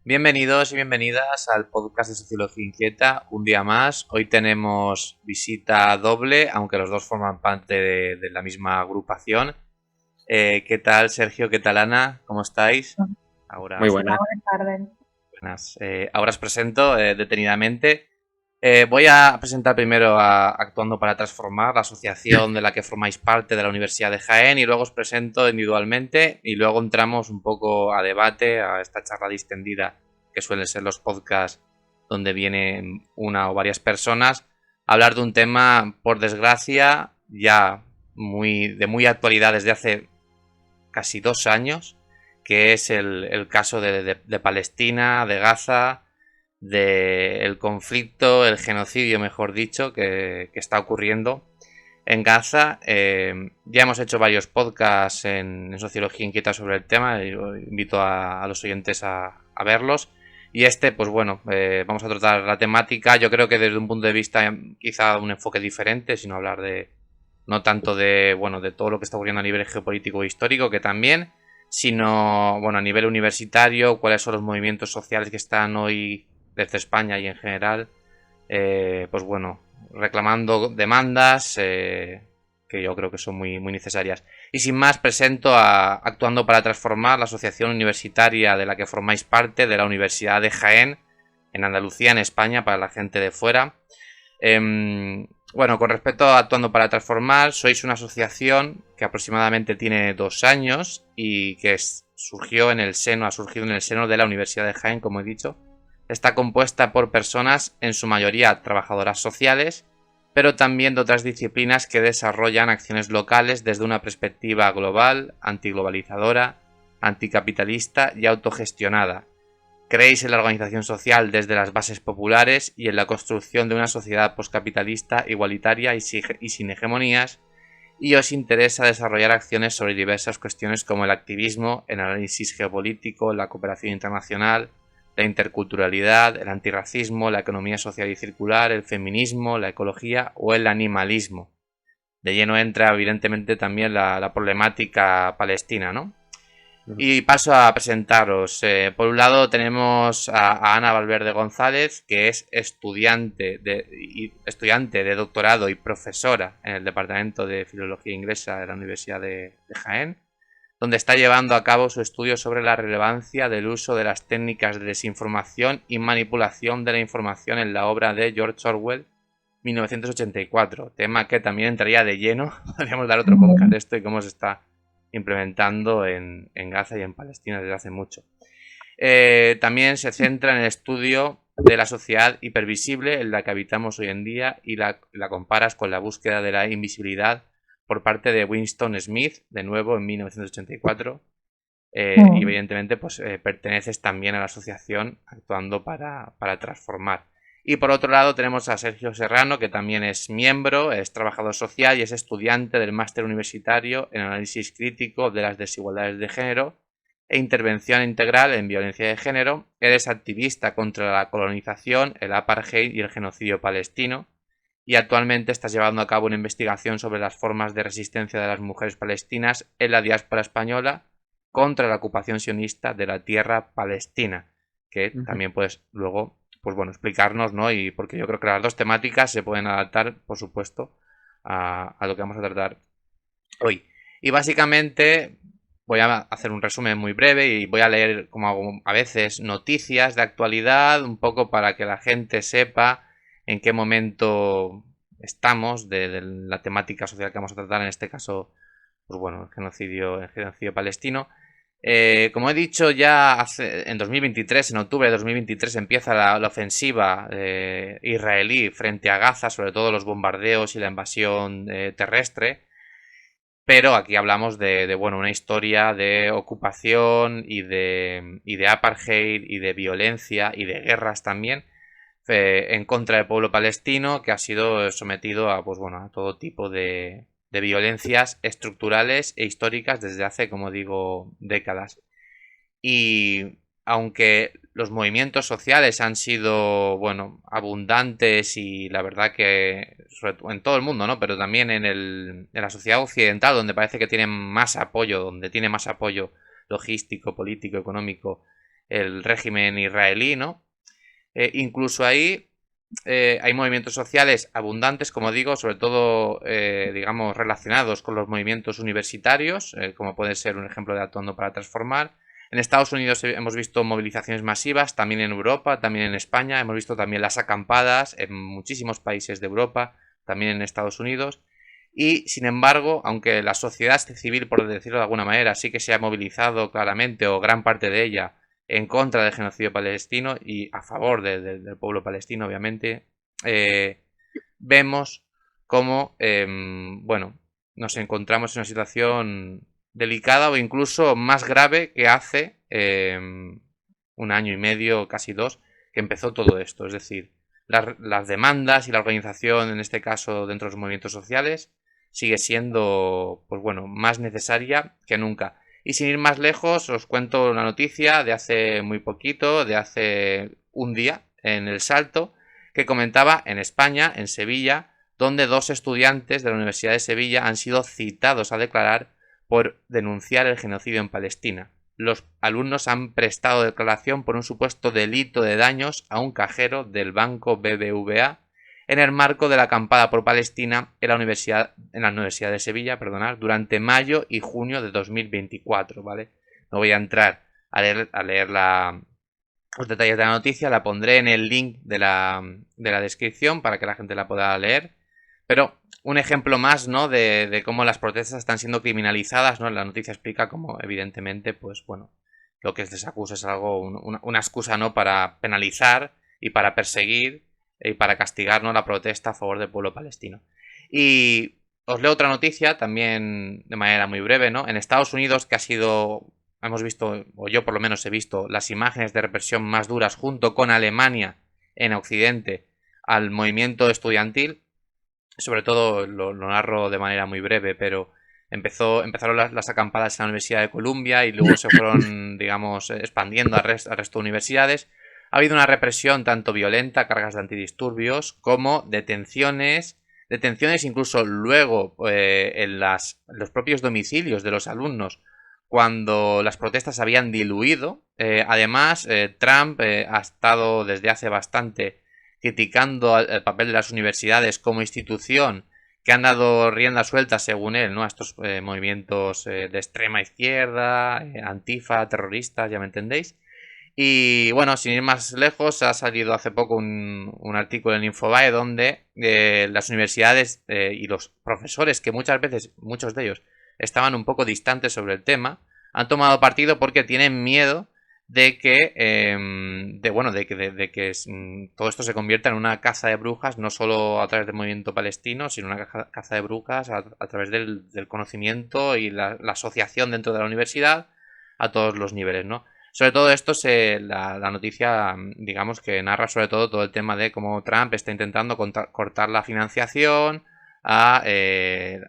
Bienvenidos y bienvenidas al podcast de Sociología Inquieta. Un día más. Hoy tenemos visita doble, aunque los dos forman parte de la misma agrupación. ¿Qué tal, Sergio? ¿Qué tal, Ana? ¿Cómo estáis? Ahora Muy os, buena. Buenas tardes. buenas. Ahora os presento detenidamente. Voy a presentar primero a Actuando para Transformar, la asociación de la que formáis parte de la Universidad de Jaén, y luego os presento individualmente y luego entramos un poco a debate, a esta charla distendida que suelen ser los podcasts donde vienen una o varias personas a hablar de un tema, por desgracia, ya de muy actualidad desde hace casi 2 años, que es el caso de Palestina, de Gaza, del conflicto, el genocidio, mejor dicho, que está ocurriendo en Gaza. Ya hemos hecho varios podcasts en Sociología Inquieta sobre el tema. Yo invito a los oyentes a verlos. Y pues bueno, vamos a tratar la temática. Yo creo que desde un punto de vista quizá un enfoque diferente, sino hablar no tanto de todo lo que está ocurriendo a nivel geopolítico e histórico, que también, sino bueno, a nivel universitario, cuáles son los movimientos sociales que están hoy desde España y en general, pues bueno, reclamando demandas que yo creo que son muy necesarias. Y sin más, presento a Actuando para Transformar, la asociación universitaria de la que formáis parte, de la Universidad de Jaén, en Andalucía, en España, para la gente de fuera. Bueno, con respecto a Actuando para Transformar, sois una asociación que aproximadamente tiene 2 años y que ha surgido en el seno de la Universidad de Jaén, como he dicho. Está compuesta por personas, en su mayoría trabajadoras sociales, pero también de otras disciplinas que desarrollan acciones locales desde una perspectiva global, antiglobalizadora, anticapitalista y autogestionada. Creéis en la organización social desde las bases populares y en la construcción de una sociedad postcapitalista, igualitaria y sin hegemonías, y os interesa desarrollar acciones sobre diversas cuestiones como el activismo, el análisis geopolítico, la cooperación internacional, la interculturalidad, el antirracismo, la economía social y circular, el feminismo, la ecología o el animalismo. De lleno entra evidentemente también la problemática palestina, ¿no? Y paso a presentaros. Por un lado tenemos a Ana Valverde González, que es estudiante de doctorado y profesora en el Departamento de Filología Inglesa de la Universidad de Jaén, donde está llevando a cabo su estudio sobre la relevancia del uso de las técnicas de desinformación y manipulación de la información en la obra de George Orwell, 1984, tema que también entraría de lleno, podríamos dar otro podcast de esto y cómo se está implementando en Gaza y en Palestina desde hace mucho. También se centra en el estudio de la sociedad hipervisible en la que habitamos hoy en día y la comparas con la búsqueda de la invisibilidad por parte de Winston Smith, de nuevo en 1984. Y evidentemente pues perteneces también a la asociación Actuando para Transformar. Y por otro lado tenemos a Sergio Serrano, que también es miembro, es trabajador social y es estudiante del máster universitario en análisis crítico de las desigualdades de género e intervención integral en violencia de género. Eres activista contra la colonización, el apartheid y el genocidio palestino. Y actualmente estás llevando a cabo una investigación sobre las formas de resistencia de las mujeres palestinas en la diáspora española contra la ocupación sionista de la tierra palestina, que también puedes luego pues bueno, explicarnos, ¿no? Y porque yo creo que las dos temáticas se pueden adaptar, por supuesto, a lo que vamos a tratar hoy. Y básicamente voy a hacer un resumen muy breve y voy a leer, como hago a veces, noticias de actualidad, un poco para que la gente sepa en qué momento estamos de la temática social que vamos a tratar, en este caso, pues bueno, el genocidio palestino. Como he dicho, ya en 2023, en octubre de 2023, empieza la ofensiva israelí frente a Gaza, sobre todo los bombardeos y la invasión terrestre. Pero aquí hablamos bueno, una historia de ocupación y de apartheid y de violencia y de guerras también en contra del pueblo palestino, que ha sido sometido a, pues bueno, a todo tipo de violencias estructurales e históricas desde hace, como digo, décadas. Y aunque los movimientos sociales han sido, bueno, abundantes y la verdad que sobre todo en todo el mundo, ¿no? Pero también en la sociedad occidental, donde parece que tienen más apoyo, donde tiene más apoyo logístico, político, económico el régimen israelí, ¿no? Incluso ahí hay movimientos sociales abundantes, como digo, sobre todo, digamos, relacionados con los movimientos universitarios, como puede ser un ejemplo de Actuando para Transformar. En Estados Unidos hemos visto movilizaciones masivas, también en Europa, también en España, hemos visto también las acampadas en muchísimos países de Europa, también en Estados Unidos. Y, sin embargo, aunque la sociedad civil, por decirlo de alguna manera, sí que se ha movilizado claramente, o gran parte de ella, en contra del genocidio palestino y a favor del pueblo palestino, obviamente, vemos cómo, bueno, nos encontramos en una situación delicada o incluso más grave que hace un año y medio, casi dos, que empezó todo esto. Es decir, las demandas y la organización, en este caso dentro de los movimientos sociales, sigue siendo, pues bueno, más necesaria que nunca. Y sin ir más lejos, os cuento una noticia de hace muy poquito, de hace un día, en El Salto, que comentaba en España, en Sevilla, donde dos estudiantes de la Universidad de Sevilla han sido citados a declarar por denunciar el genocidio en Palestina. Los alumnos han prestado declaración por un supuesto delito de daños a un cajero del banco BBVA en el marco de la acampada por Palestina en la Universidad de Sevilla, durante mayo y junio de 2024, ¿vale? No voy a entrar a leer los detalles de la noticia, la pondré en el link de la descripción para que la gente la pueda leer, pero un ejemplo más, ¿no?, de cómo las protestas están siendo criminalizadas, ¿no? La noticia explica cómo, evidentemente, pues bueno, lo que les acusa es algo, una excusa, ¿no?, para penalizar y para perseguir y para castigar, ¿no?, la protesta a favor del pueblo palestino. Y os leo otra noticia, también de manera muy breve, ¿no? En Estados Unidos, que ha sido, hemos visto, o yo por lo menos he visto, las imágenes de represión más duras junto con Alemania en Occidente al movimiento estudiantil. Sobre todo lo narro de manera muy breve, pero empezaron las acampadas en la Universidad de Columbia y luego se fueron, digamos, expandiendo al resto de universidades. Ha habido una represión tanto violenta, cargas de antidisturbios, como detenciones incluso luego en los propios domicilios de los alumnos cuando las protestas habían diluido. Además, Trump ha estado desde hace bastante criticando el papel de las universidades como institución que han dado rienda suelta, según él, ¿no?, a estos movimientos de extrema izquierda, antifa, terroristas, ya me entendéis. Y bueno, sin ir más lejos, ha salido hace poco un artículo en Infobae donde las universidades y los profesores, que muchas veces, muchos de ellos, estaban un poco distantes sobre el tema, han tomado partido porque tienen miedo de que, todo esto se convierta en una caza de brujas, no solo a través del movimiento palestino, sino una caza de brujas a través del conocimiento y la asociación dentro de la universidad a todos los niveles, ¿no? Sobre todo esto, la noticia, digamos, que narra sobre todo el tema de cómo Trump está intentando cortar la financiación a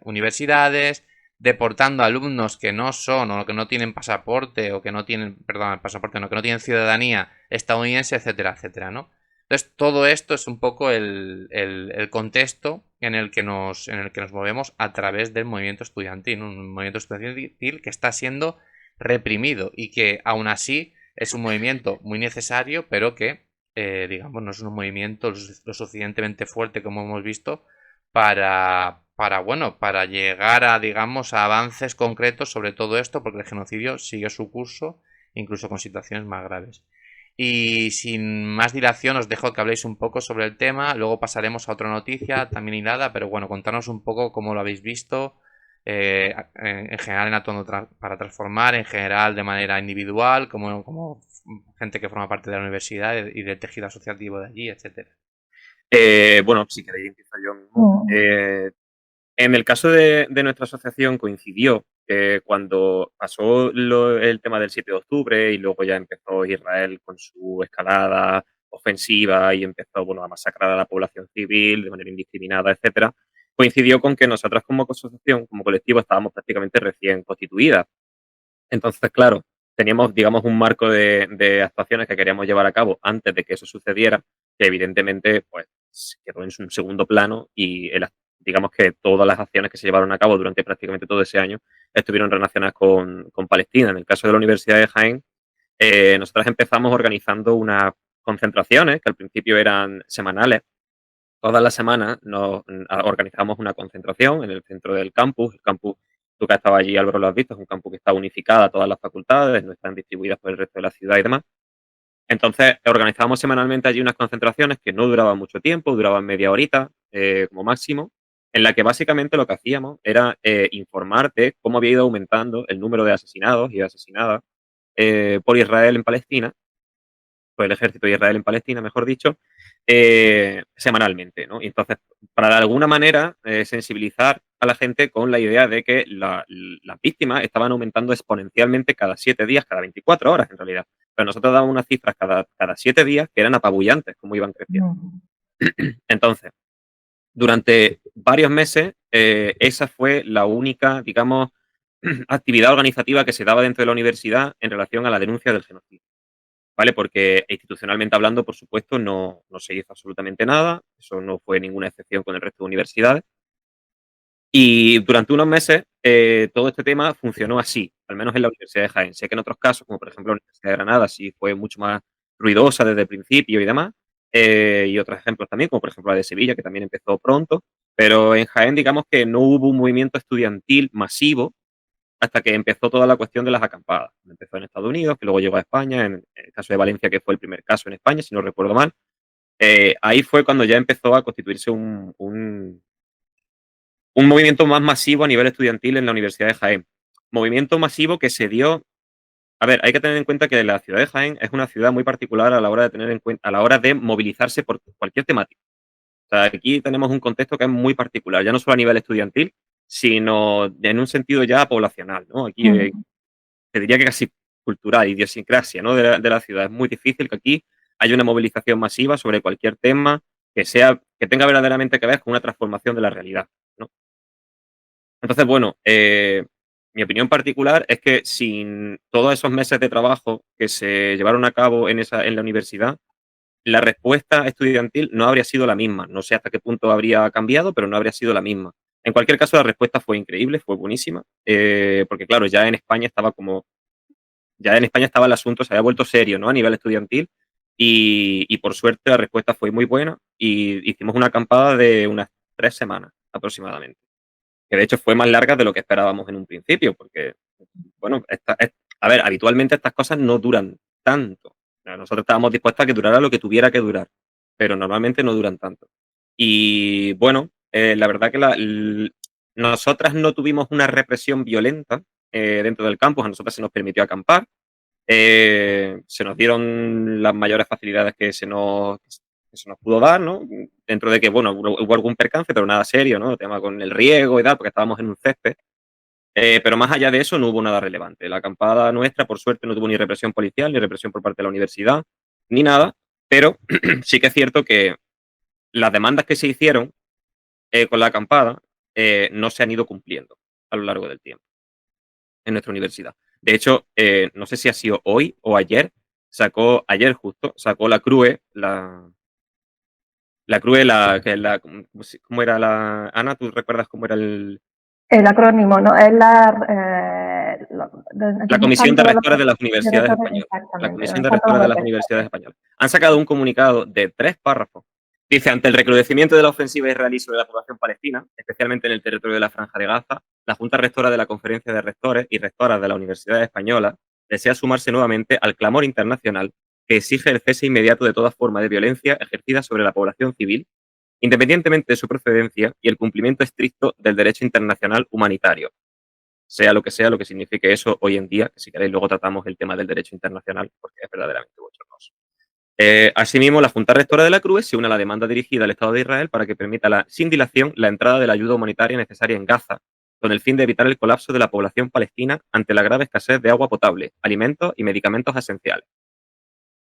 universidades, deportando alumnos que no son o que no tienen pasaporte o que no tienen, perdón, pasaporte no, que no tienen ciudadanía estadounidense, etcétera, etcétera, ¿no? Entonces, todo esto es un poco el contexto en el que nos movemos a través del movimiento estudiantil, ¿no? Un movimiento estudiantil que está siendo reprimido y que aún así es un movimiento muy necesario, pero que, digamos, no es un movimiento lo suficientemente fuerte, como hemos visto, para llegar a, digamos, a avances concretos sobre todo esto, porque el genocidio sigue su curso, incluso con situaciones más graves. Y sin más dilación os dejo que habléis un poco sobre el tema, luego pasaremos a otra noticia también hilada, pero bueno, contarnos un poco cómo lo habéis visto, en general en Actuando para Transformar, en general de manera individual, como gente que forma parte de la universidad y del tejido asociativo de allí, etcétera. Bueno, si queréis empiezo yo mismo. En el caso de nuestra asociación coincidió que cuando pasó el tema del 7 de octubre y luego ya empezó Israel con su escalada ofensiva y empezó, bueno, a masacrar a la población civil de manera indiscriminada, etcétera, coincidió con que nosotras como asociación, como colectivo, estábamos prácticamente recién constituidas. Entonces, claro, teníamos, digamos, un marco de actuaciones que queríamos llevar a cabo antes de que eso sucediera, que evidentemente, pues, quedó en un segundo plano y digamos que todas las acciones que se llevaron a cabo durante prácticamente todo ese año estuvieron relacionadas con Palestina. En el caso de la Universidad de Jaén, nosotros empezamos organizando unas concentraciones que al principio eran semanales. Todas las semanas organizamos una concentración en el centro del campus. El campus, tú que has estado allí, Álvaro, lo has visto, es un campus que está unificado a todas las facultades, no están distribuidas por el resto de la ciudad y demás. Entonces, organizábamos semanalmente allí unas concentraciones que no duraban mucho tiempo, duraban media horita como máximo, en la que básicamente lo que hacíamos era informar de cómo había ido aumentando el número de asesinados y asesinadas por Israel en Palestina, por el ejército de Israel en Palestina, mejor dicho, semanalmente, ¿no? Y entonces, para de alguna manera sensibilizar a la gente con la idea de que las víctimas estaban aumentando exponencialmente cada 7 días, cada 24 horas en realidad. Pero nosotros dábamos unas cifras cada 7 días que eran apabullantes, cómo iban creciendo. Entonces, durante varios meses, esa fue la única, digamos, actividad organizativa que se daba dentro de la universidad en relación a la denuncia del genocidio. ¿Vale? Porque institucionalmente hablando, por supuesto, no se hizo absolutamente nada. Eso no fue ninguna excepción con el resto de universidades. Y durante unos meses todo este tema funcionó así, al menos en la Universidad de Jaén. Sé que en otros casos, como por ejemplo la Universidad de Granada, sí fue mucho más ruidosa desde el principio y demás. Y otros ejemplos también, como por ejemplo la de Sevilla, que también empezó pronto. Pero en Jaén, digamos que no hubo un movimiento estudiantil masivo hasta que empezó toda la cuestión de las acampadas. Empezó en Estados Unidos, que luego llegó a España, en el caso de Valencia, que fue el primer caso en España, si no recuerdo mal. Ahí fue cuando ya empezó a constituirse un movimiento más masivo a nivel estudiantil en la Universidad de Jaén. Movimiento masivo que se dio. A ver, hay que tener en cuenta que la ciudad de Jaén es una ciudad muy particular a la hora de tener en cuenta, a la hora de movilizarse por cualquier temática. O sea, aquí tenemos un contexto que es muy particular, ya no solo a nivel estudiantil, sino en un sentido ya poblacional, ¿no? Aquí te diría que casi cultural, idiosincrasia, ¿no? de la ciudad. Es muy difícil que aquí haya una movilización masiva sobre cualquier tema que tenga verdaderamente que ver con una transformación de la realidad, ¿no? Entonces, bueno, mi opinión particular es que sin todos esos meses de trabajo que se llevaron a cabo en la universidad, la respuesta estudiantil no habría sido la misma. No sé hasta qué punto habría cambiado, pero no habría sido la misma. En cualquier caso, la respuesta fue increíble, fue buenísima, porque claro, ya en España estaba el asunto, se había vuelto serio, ¿no? A nivel estudiantil. Y por suerte la respuesta fue muy buena y hicimos una acampada de unas 3 semanas aproximadamente. Que de hecho fue más larga de lo que esperábamos en un principio, porque, bueno, a ver, habitualmente estas cosas no duran tanto. Nosotros estábamos dispuestos a que durara lo que tuviera que durar, pero normalmente no duran tanto. Y bueno, la verdad que nosotras no tuvimos una represión violenta dentro del campus, a nosotras se nos permitió acampar, se nos dieron las mayores facilidades que se nos pudo dar, ¿no? Dentro de que, bueno, hubo algún percance, pero nada serio, ¿no? El tema con el riego y tal, porque estábamos en un césped. Pero más allá de eso no hubo nada relevante. La acampada nuestra, por suerte, no tuvo ni represión policial, ni represión por parte de la universidad, ni nada. Pero sí que es cierto que las demandas que se hicieron con la acampada no se han ido cumpliendo a lo largo del tiempo en nuestra universidad. De hecho, no sé si ha sido hoy o ayer, ayer justo, sacó la CRUE, la CRUE, ¿cómo era la... Ana, ¿tú recuerdas cómo era el acrónimo? ¿No? Es la Comisión de Rectores de las Universidades Españolas. La Comisión de Rectores de las Universidades Españolas. Han sacado un comunicado de 3 párrafos. Dice, ante el recrudecimiento de la ofensiva israelí sobre la población palestina, especialmente en el territorio de la Franja de Gaza, la Junta Rectora de la Conferencia de Rectores y Rectoras de la Universidad Española desea sumarse nuevamente al clamor internacional que exige el cese inmediato de toda forma de violencia ejercida sobre la población civil, independientemente de su procedencia, y el cumplimiento estricto del derecho internacional humanitario, sea lo que signifique eso hoy en día, que si queréis luego tratamos el tema del derecho internacional, porque es verdaderamente bochornoso. Asimismo, la Junta Rectora de la CRUE se une a la demanda dirigida al Estado de Israel para que permita sin dilación la entrada de la ayuda humanitaria necesaria en Gaza, con el fin de evitar el colapso de la población palestina ante la grave escasez de agua potable, alimentos y medicamentos esenciales.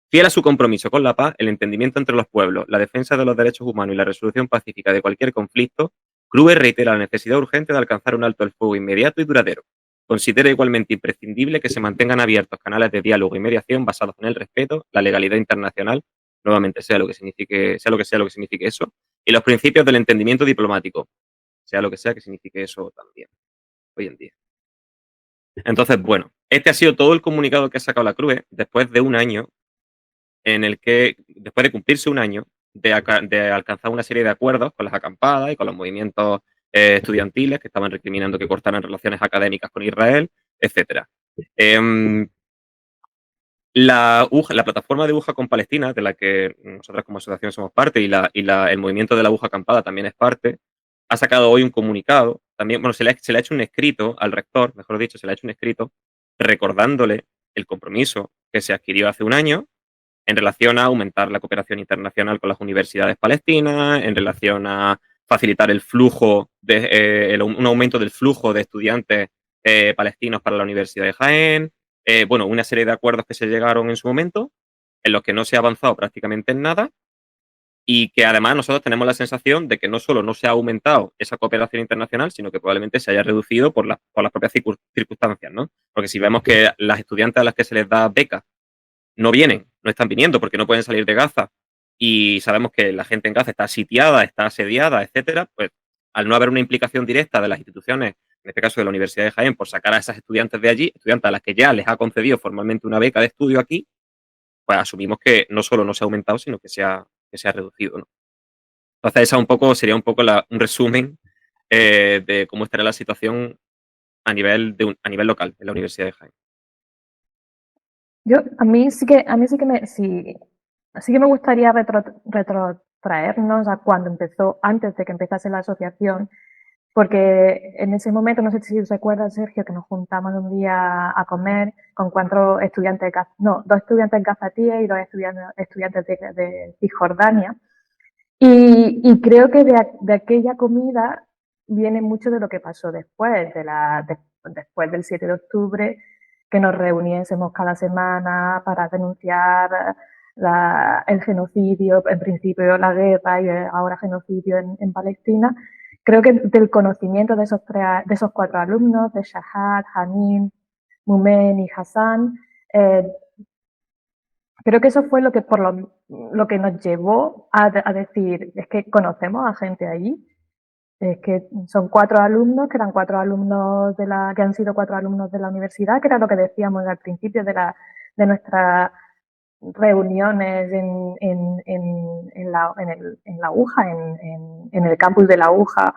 Fiel a su compromiso con la paz, el entendimiento entre los pueblos, la defensa de los derechos humanos y la resolución pacífica de cualquier conflicto, CRUE reitera la necesidad urgente de alcanzar un alto el fuego inmediato y duradero. Considera igualmente imprescindible que se mantengan abiertos canales de diálogo y mediación basados en el respeto, la legalidad internacional, nuevamente sea lo que signifique eso, y los principios del entendimiento diplomático, sea lo que sea que signifique eso también, hoy en día. Entonces, bueno, Este ha sido todo el comunicado que ha sacado la CRUE después de un año, en el que, después de cumplirse un año, de alcanzar una serie de acuerdos con las acampadas y con los movimientos estudiantiles que estaban recriminando que cortaran relaciones académicas con Israel, etcétera. La plataforma de Aguja con Palestina, de la que nosotros como asociación somos parte, y el movimiento de la aguja acampada también es parte, ha sacado hoy un comunicado. También, bueno, se le ha hecho un escrito al rector, mejor dicho, se le ha hecho un escrito recordándole el compromiso que se adquirió hace un año en relación a aumentar la cooperación internacional con las universidades palestinas, en relación a facilitar el flujo, un aumento del flujo de estudiantes palestinos para la Universidad de Jaén. Bueno, una serie de acuerdos que se llegaron en su momento, en los que no se ha avanzado prácticamente en nada, y que además nosotros tenemos la sensación de que no solo no se ha aumentado esa cooperación internacional, sino que probablemente se haya reducido por las propias circunstancias, ¿no? Porque si vemos que las estudiantes a las que se les da becas no vienen, no están viniendo porque no pueden salir de Gaza, y sabemos que la gente en Gaza está sitiada, está asediada, etcétera, pues al no haber una implicación directa de las instituciones, en este caso de la Universidad de Jaén, por sacar a esas estudiantes de allí, estudiantes a las que ya les ha concedido formalmente una beca de estudio aquí, pues asumimos que no solo no se ha aumentado, sino que se ha reducido, ¿no? Entonces, sería un poco un resumen de cómo estaría la situación a nivel local en la Universidad de Jaén. A mí sí que me gustaría retrotraernos a cuando empezó, antes de que empezase la asociación, porque en ese momento, no sé si recuerdas, Sergio, que nos juntamos un día a comer con dos estudiantes gazatíes y dos estudiantes de Cisjordania. Y creo que de aquella comida viene mucho de lo que pasó después, después del 7 de octubre, que nos reuniésemos cada semana para denunciar el genocidio, en principio la guerra y ahora genocidio en Palestina. Creo que del conocimiento de esos 4 alumnos, de Shahad, Hanin, Mumen y Hassan, creo que eso fue lo que nos llevó a decir, es que conocemos a gente allí, es que son 4 alumnos, que eran 4 alumnos que han sido 4 alumnos de la universidad, que era lo que decíamos al principio de nuestras reuniones en la aguja, en el campus de la aguja,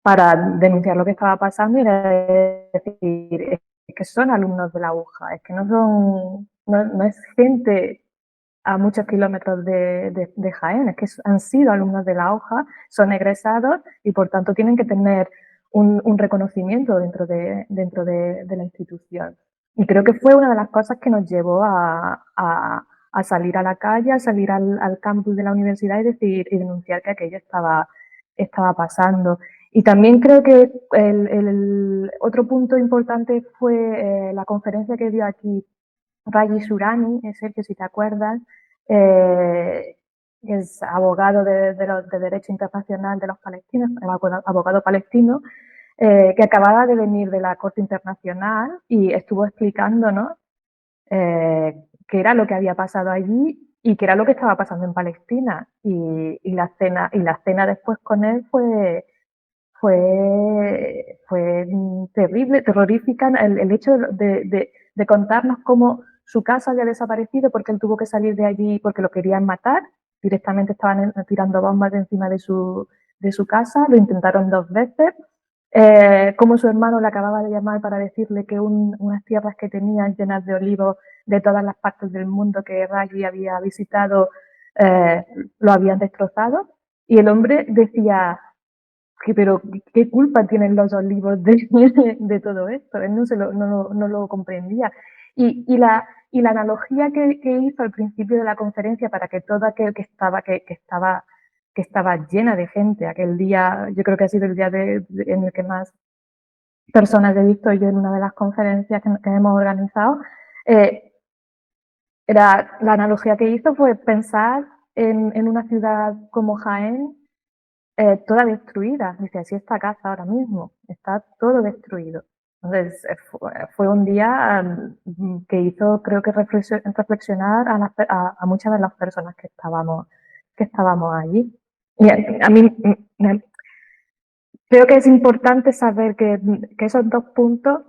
para denunciar lo que estaba pasando y decir, es que son alumnos de la aguja, es que no es gente a muchos kilómetros de Jaén, es que han sido alumnos de la hoja, son egresados y por tanto tienen que tener un reconocimiento dentro de la institución. Y creo que fue una de las cosas que nos llevó a salir a la calle, a salir al campus de la universidad y denunciar que aquello estaba pasando. Y también creo que el otro punto importante fue la conferencia que dio aquí Raji Surani, Sergio, si te acuerdas, es abogado de Derecho Internacional de los palestinos, abogado palestino, que acababa de venir de la Corte Internacional y estuvo explicándonos qué era lo que había pasado allí y qué era lo que estaba pasando en Palestina. Y la cena después con él fue terrible, terrorífica, el hecho de contarnos cómo su casa había desaparecido porque él tuvo que salir de allí porque lo querían matar, directamente estaban tirando bombas de encima de su casa, lo intentaron 2 veces, como su hermano le acababa de llamar para decirle que unas tierras que tenían llenas de olivos de todas las partes del mundo que Raggi había visitado, lo habían destrozado, y el hombre decía, pero ¿qué culpa tienen los olivos de todo esto? Él no lo comprendía. Y la analogía que hizo al principio de la conferencia para que todo aquel que estaba llena de gente aquel día, yo creo que ha sido el día en el que más personas he visto yo en una de las conferencias que hemos organizado, la analogía que hizo fue pensar en una ciudad como Jaén, toda destruida. Dice, así está casa ahora mismo, está todo destruido. Entonces, fue un día que hizo, creo que reflexionar a muchas de las personas que estábamos allí. Y a mí creo que es importante saber que esos 2 puntos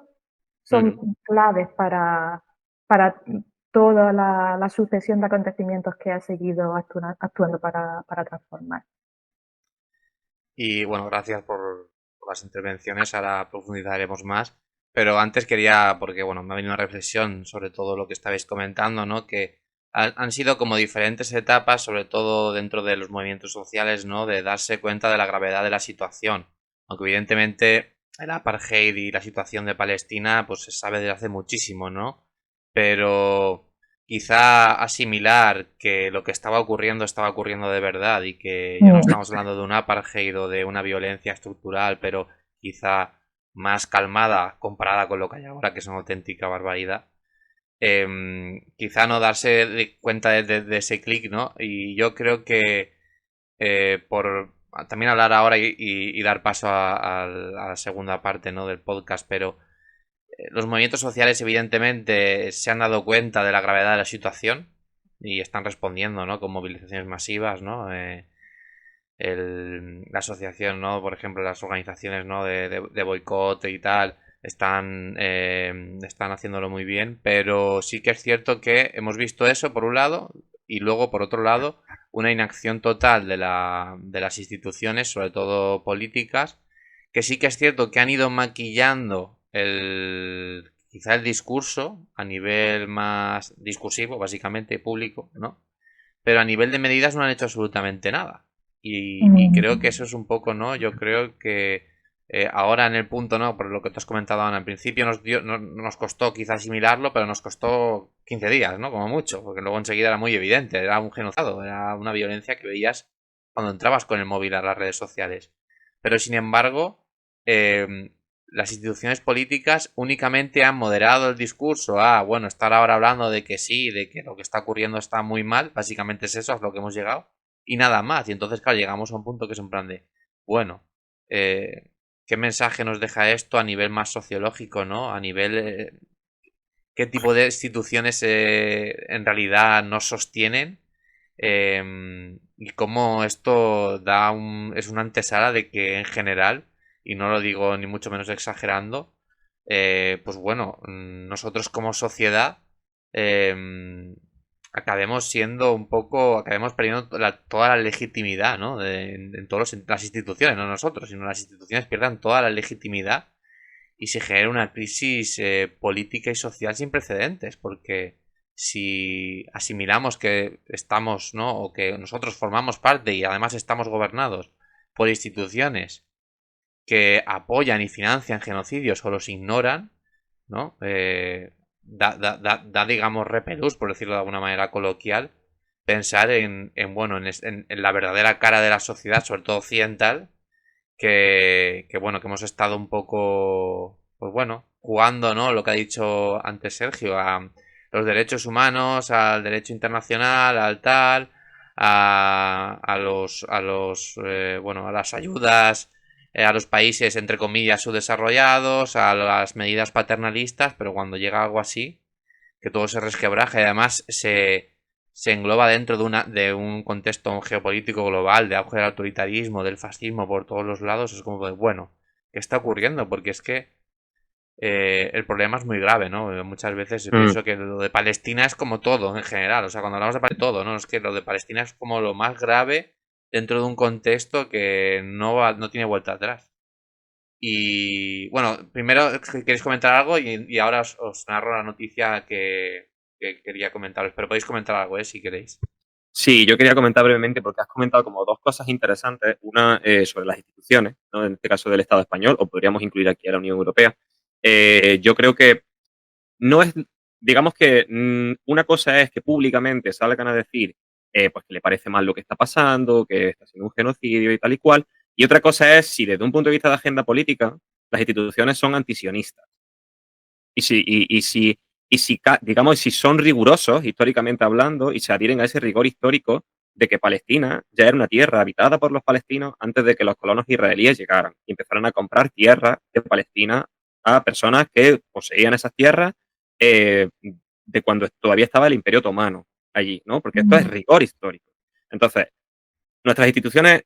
son claves para toda la sucesión de acontecimientos que ha seguido actuando para transformar. Y bueno, gracias por las intervenciones, ahora profundizaremos más. Pero antes quería, porque bueno, me ha venido una reflexión sobre todo lo que estabais comentando, ¿no? Que han sido como diferentes etapas, sobre todo dentro de los movimientos sociales, ¿no? De darse cuenta de la gravedad de la situación. Aunque evidentemente el apartheid y la situación de Palestina, pues se sabe desde hace muchísimo, ¿no? Pero quizá asimilar que lo que estaba ocurriendo de verdad y que ya no estamos hablando de un apartheid o de una violencia estructural, pero quizá más calmada comparada con lo que hay ahora, que es una auténtica barbaridad. Quizá no darse cuenta de ese clic, ¿no? Y yo creo que por también hablar ahora y dar paso a la segunda parte, ¿no? Del podcast, pero los movimientos sociales evidentemente se han dado cuenta de la gravedad de la situación y están respondiendo, ¿no? Con movilizaciones masivas, ¿no? La asociación, ¿no? Por ejemplo, las organizaciones, ¿no? de boicot y tal están haciéndolo muy bien, pero sí que es cierto que hemos visto eso por un lado y luego por otro lado una inacción total de las instituciones, sobre todo políticas, que sí que es cierto que han ido maquillando quizá el discurso a nivel más discursivo, básicamente público, ¿no? Pero a nivel de medidas no han hecho absolutamente nada. Y creo que eso es un poco, ¿no? Yo creo que ahora en el punto, ¿no? Por lo que tú has comentado, Ana, al principio nos costó quizá asimilarlo, pero nos costó 15 días, ¿no? Como mucho, porque luego enseguida era muy evidente, era un genocidio, era una violencia que veías cuando entrabas con el móvil a las redes sociales. Pero sin embargo, las instituciones políticas únicamente han moderado el discurso a, bueno, estar ahora hablando de que sí, de que lo que está ocurriendo está muy mal, básicamente es eso, es lo que hemos llegado, y nada más. Y entonces, claro, llegamos a un punto que es en plan de, bueno, ¿qué mensaje nos deja esto a nivel más sociológico, ¿no? A nivel, ¿qué tipo de instituciones en realidad nos sostienen? Y cómo esto es una antesala de que en general, y no lo digo ni mucho menos exagerando, pues bueno, nosotros como sociedad acabemos perdiendo toda la legitimidad, ¿no? En todas las instituciones, no nosotros, sino las instituciones pierdan toda la legitimidad y se genera una crisis política y social sin precedentes, porque si asimilamos que estamos, ¿no? O que nosotros formamos parte y además estamos gobernados por instituciones que apoyan y financian genocidios o los ignoran, ¿no? Digamos, repelús, por decirlo de alguna manera coloquial, pensar bueno, en la verdadera cara de la sociedad, sobre todo occidental, bueno, que hemos estado un poco, pues bueno, jugando, ¿no? Lo que ha dicho antes Sergio, a los derechos humanos, al derecho internacional, al tal, bueno, a las ayudas a los países, entre comillas, subdesarrollados, a las medidas paternalistas, pero cuando llega algo así, que todo se resquebraja y además se engloba dentro de un contexto geopolítico global, de auge del autoritarismo, del fascismo por todos los lados, es como de, bueno, ¿qué está ocurriendo? Porque es que el problema es muy grave, ¿no? Muchas veces pienso que lo de Palestina es como todo en general, o sea, cuando hablamos de todo, ¿no? Es que lo de Palestina es como lo más grave dentro de un contexto que no tiene vuelta atrás. Y bueno, primero queréis comentar algo y ahora os narro la noticia que quería comentaros, pero podéis comentar algo, si queréis. Sí, yo quería comentar brevemente porque has comentado como dos cosas interesantes. Una sobre las instituciones, ¿no? En este caso del Estado español, o podríamos incluir aquí a la Unión Europea. Yo creo que no es, digamos que una cosa es que públicamente salgan a decir pues que le parece mal lo que está pasando, que está siendo un genocidio y tal y cual. Y otra cosa es si desde un punto de vista de agenda política las instituciones son antisionistas. Digamos, si son rigurosos históricamente hablando y se adhieren a ese rigor histórico de que Palestina ya era una tierra habitada por los palestinos antes de que los colonos israelíes llegaran y empezaron a comprar tierra de Palestina a personas que poseían esas tierras de cuando todavía estaba el Imperio Otomano allí, ¿no? Porque esto es rigor histórico. Entonces, nuestras instituciones,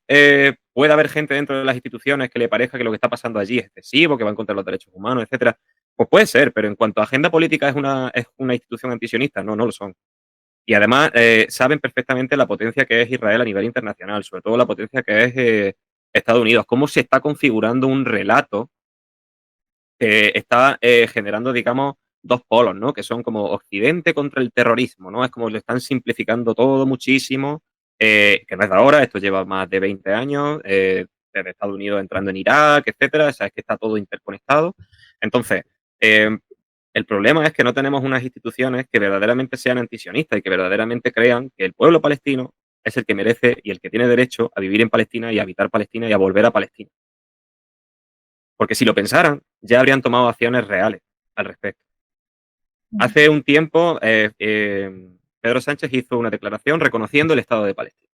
puede haber gente dentro de las instituciones que le parezca que lo que está pasando allí es excesivo, que va en contra de los derechos humanos, etcétera. Pues puede ser, pero en cuanto a agenda política es una institución antisionista, no lo son. Y además saben perfectamente la potencia que es Israel a nivel internacional, sobre todo la potencia que es Estados Unidos, cómo se está configurando un relato que está generando, digamos, dos polos, ¿no? Que son como Occidente contra el terrorismo, ¿no? Es como le están simplificando todo muchísimo, que no es de ahora, esto lleva más de 20 años, desde Estados Unidos entrando en Irak, etcétera, o sea, es que está todo interconectado. Entonces, el problema es que no tenemos unas instituciones que verdaderamente sean antisionistas y que verdaderamente crean que el pueblo palestino es el que merece y el que tiene derecho a vivir en Palestina y a habitar Palestina y a volver a Palestina. Porque si lo pensaran, ya habrían tomado acciones reales al respecto. Hace un tiempo, Pedro Sánchez hizo una declaración reconociendo el Estado de Palestina,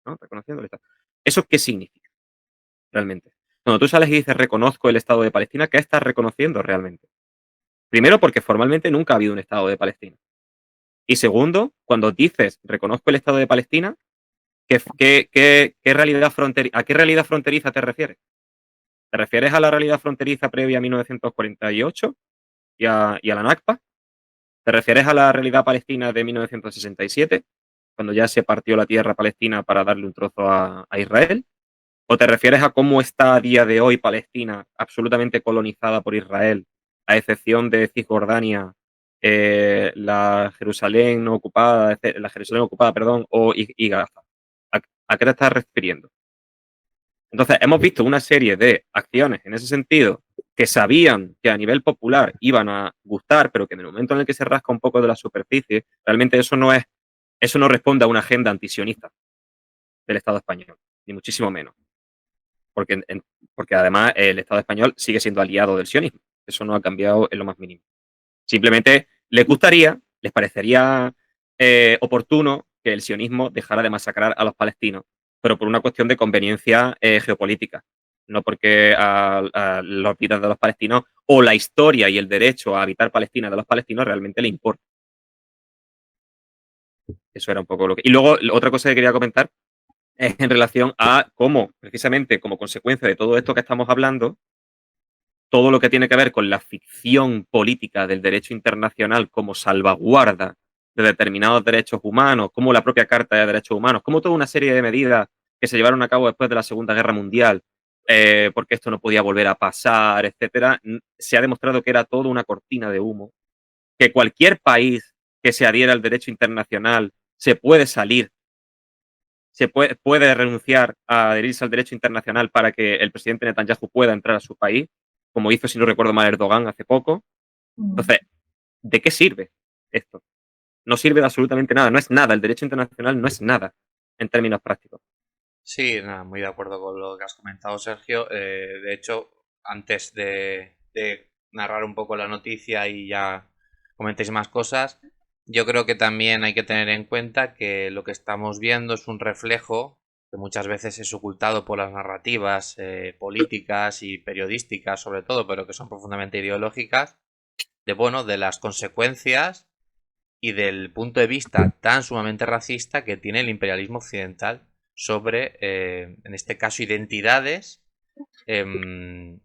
¿no? Reconociendo el Estado. ¿Eso qué significa realmente? Cuando tú sales y dices reconozco el Estado de Palestina, ¿qué estás reconociendo realmente? Primero, porque formalmente nunca ha habido un Estado de Palestina. Y segundo, cuando dices reconozco el Estado de Palestina, ¿a qué realidad fronteriza te refieres? ¿Te refieres a la realidad fronteriza previa a 1948 y a la Nakba? ¿Te refieres a la realidad palestina de 1967, cuando ya se partió la tierra palestina para darle un trozo a Israel? ¿O te refieres a cómo está a día de hoy Palestina absolutamente colonizada por Israel, a excepción de Cisjordania, la Jerusalén ocupada, perdón, y Gaza? ¿A qué te estás refiriendo? Entonces, hemos visto una serie de acciones en ese sentido que sabían que a nivel popular iban a gustar, pero que en el momento en el que se rasca un poco de la superficie, realmente eso no responde a una agenda antisionista del Estado español, ni muchísimo menos. Porque además el Estado español sigue siendo aliado del sionismo. Eso no ha cambiado en lo más mínimo. Simplemente les parecería oportuno que el sionismo dejara de masacrar a los palestinos, pero por una cuestión de conveniencia geopolítica, no porque a los vidas de los palestinos o la historia y el derecho a habitar Palestina de los palestinos realmente le importa. Eso era un poco lo que... Y luego, otra cosa que quería comentar es en relación a cómo, precisamente como consecuencia de todo esto que estamos hablando, todo lo que tiene que ver con la ficción política del derecho internacional como salvaguarda de determinados derechos humanos, como la propia Carta de Derechos Humanos, como toda una serie de medidas que se llevaron a cabo después de la Segunda Guerra Mundial, porque esto no podía volver a pasar, etcétera, se ha demostrado que era toda una cortina de humo, que cualquier país que se adhiera al derecho internacional se puede salir, puede renunciar a adherirse al derecho internacional para que el presidente Netanyahu pueda entrar a su país, como hizo, si no recuerdo mal, Erdogan hace poco. Entonces, ¿de qué sirve esto? No sirve de absolutamente nada, no es nada, el derecho internacional no es nada en términos prácticos. Sí, nada, muy de acuerdo con lo que has comentado, Sergio. De hecho, antes de narrar un poco la noticia y ya comentéis más cosas, yo creo que también hay que tener en cuenta que lo que estamos viendo es un reflejo que muchas veces es ocultado por las narrativas políticas y periodísticas, sobre todo, pero que son profundamente ideológicas, de las consecuencias y del punto de vista tan sumamente racista que tiene el imperialismo occidental sobre, en este caso, identidades que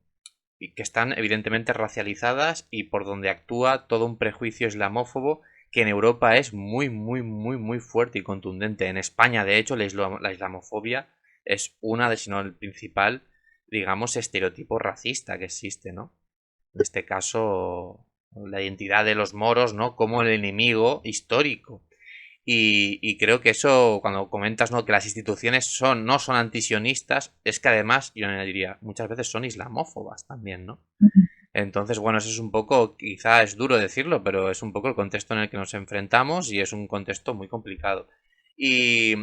están evidentemente racializadas y por donde actúa todo un prejuicio islamófobo que en Europa es muy, muy, muy, muy fuerte y contundente. En España, de hecho, la islamofobia es una de, si no el principal, digamos, estereotipo racista que existe, ¿no? En este caso, la identidad de los moros, ¿no? Como el enemigo histórico. Y creo que eso, cuando comentas, ¿no? Que las instituciones no son antisionistas, es que además, yo diría, muchas veces son islamófobas también, ¿no? Entonces, bueno, eso es un poco, quizá es duro decirlo, pero es un poco el contexto en el que nos enfrentamos y es un contexto muy complicado. Y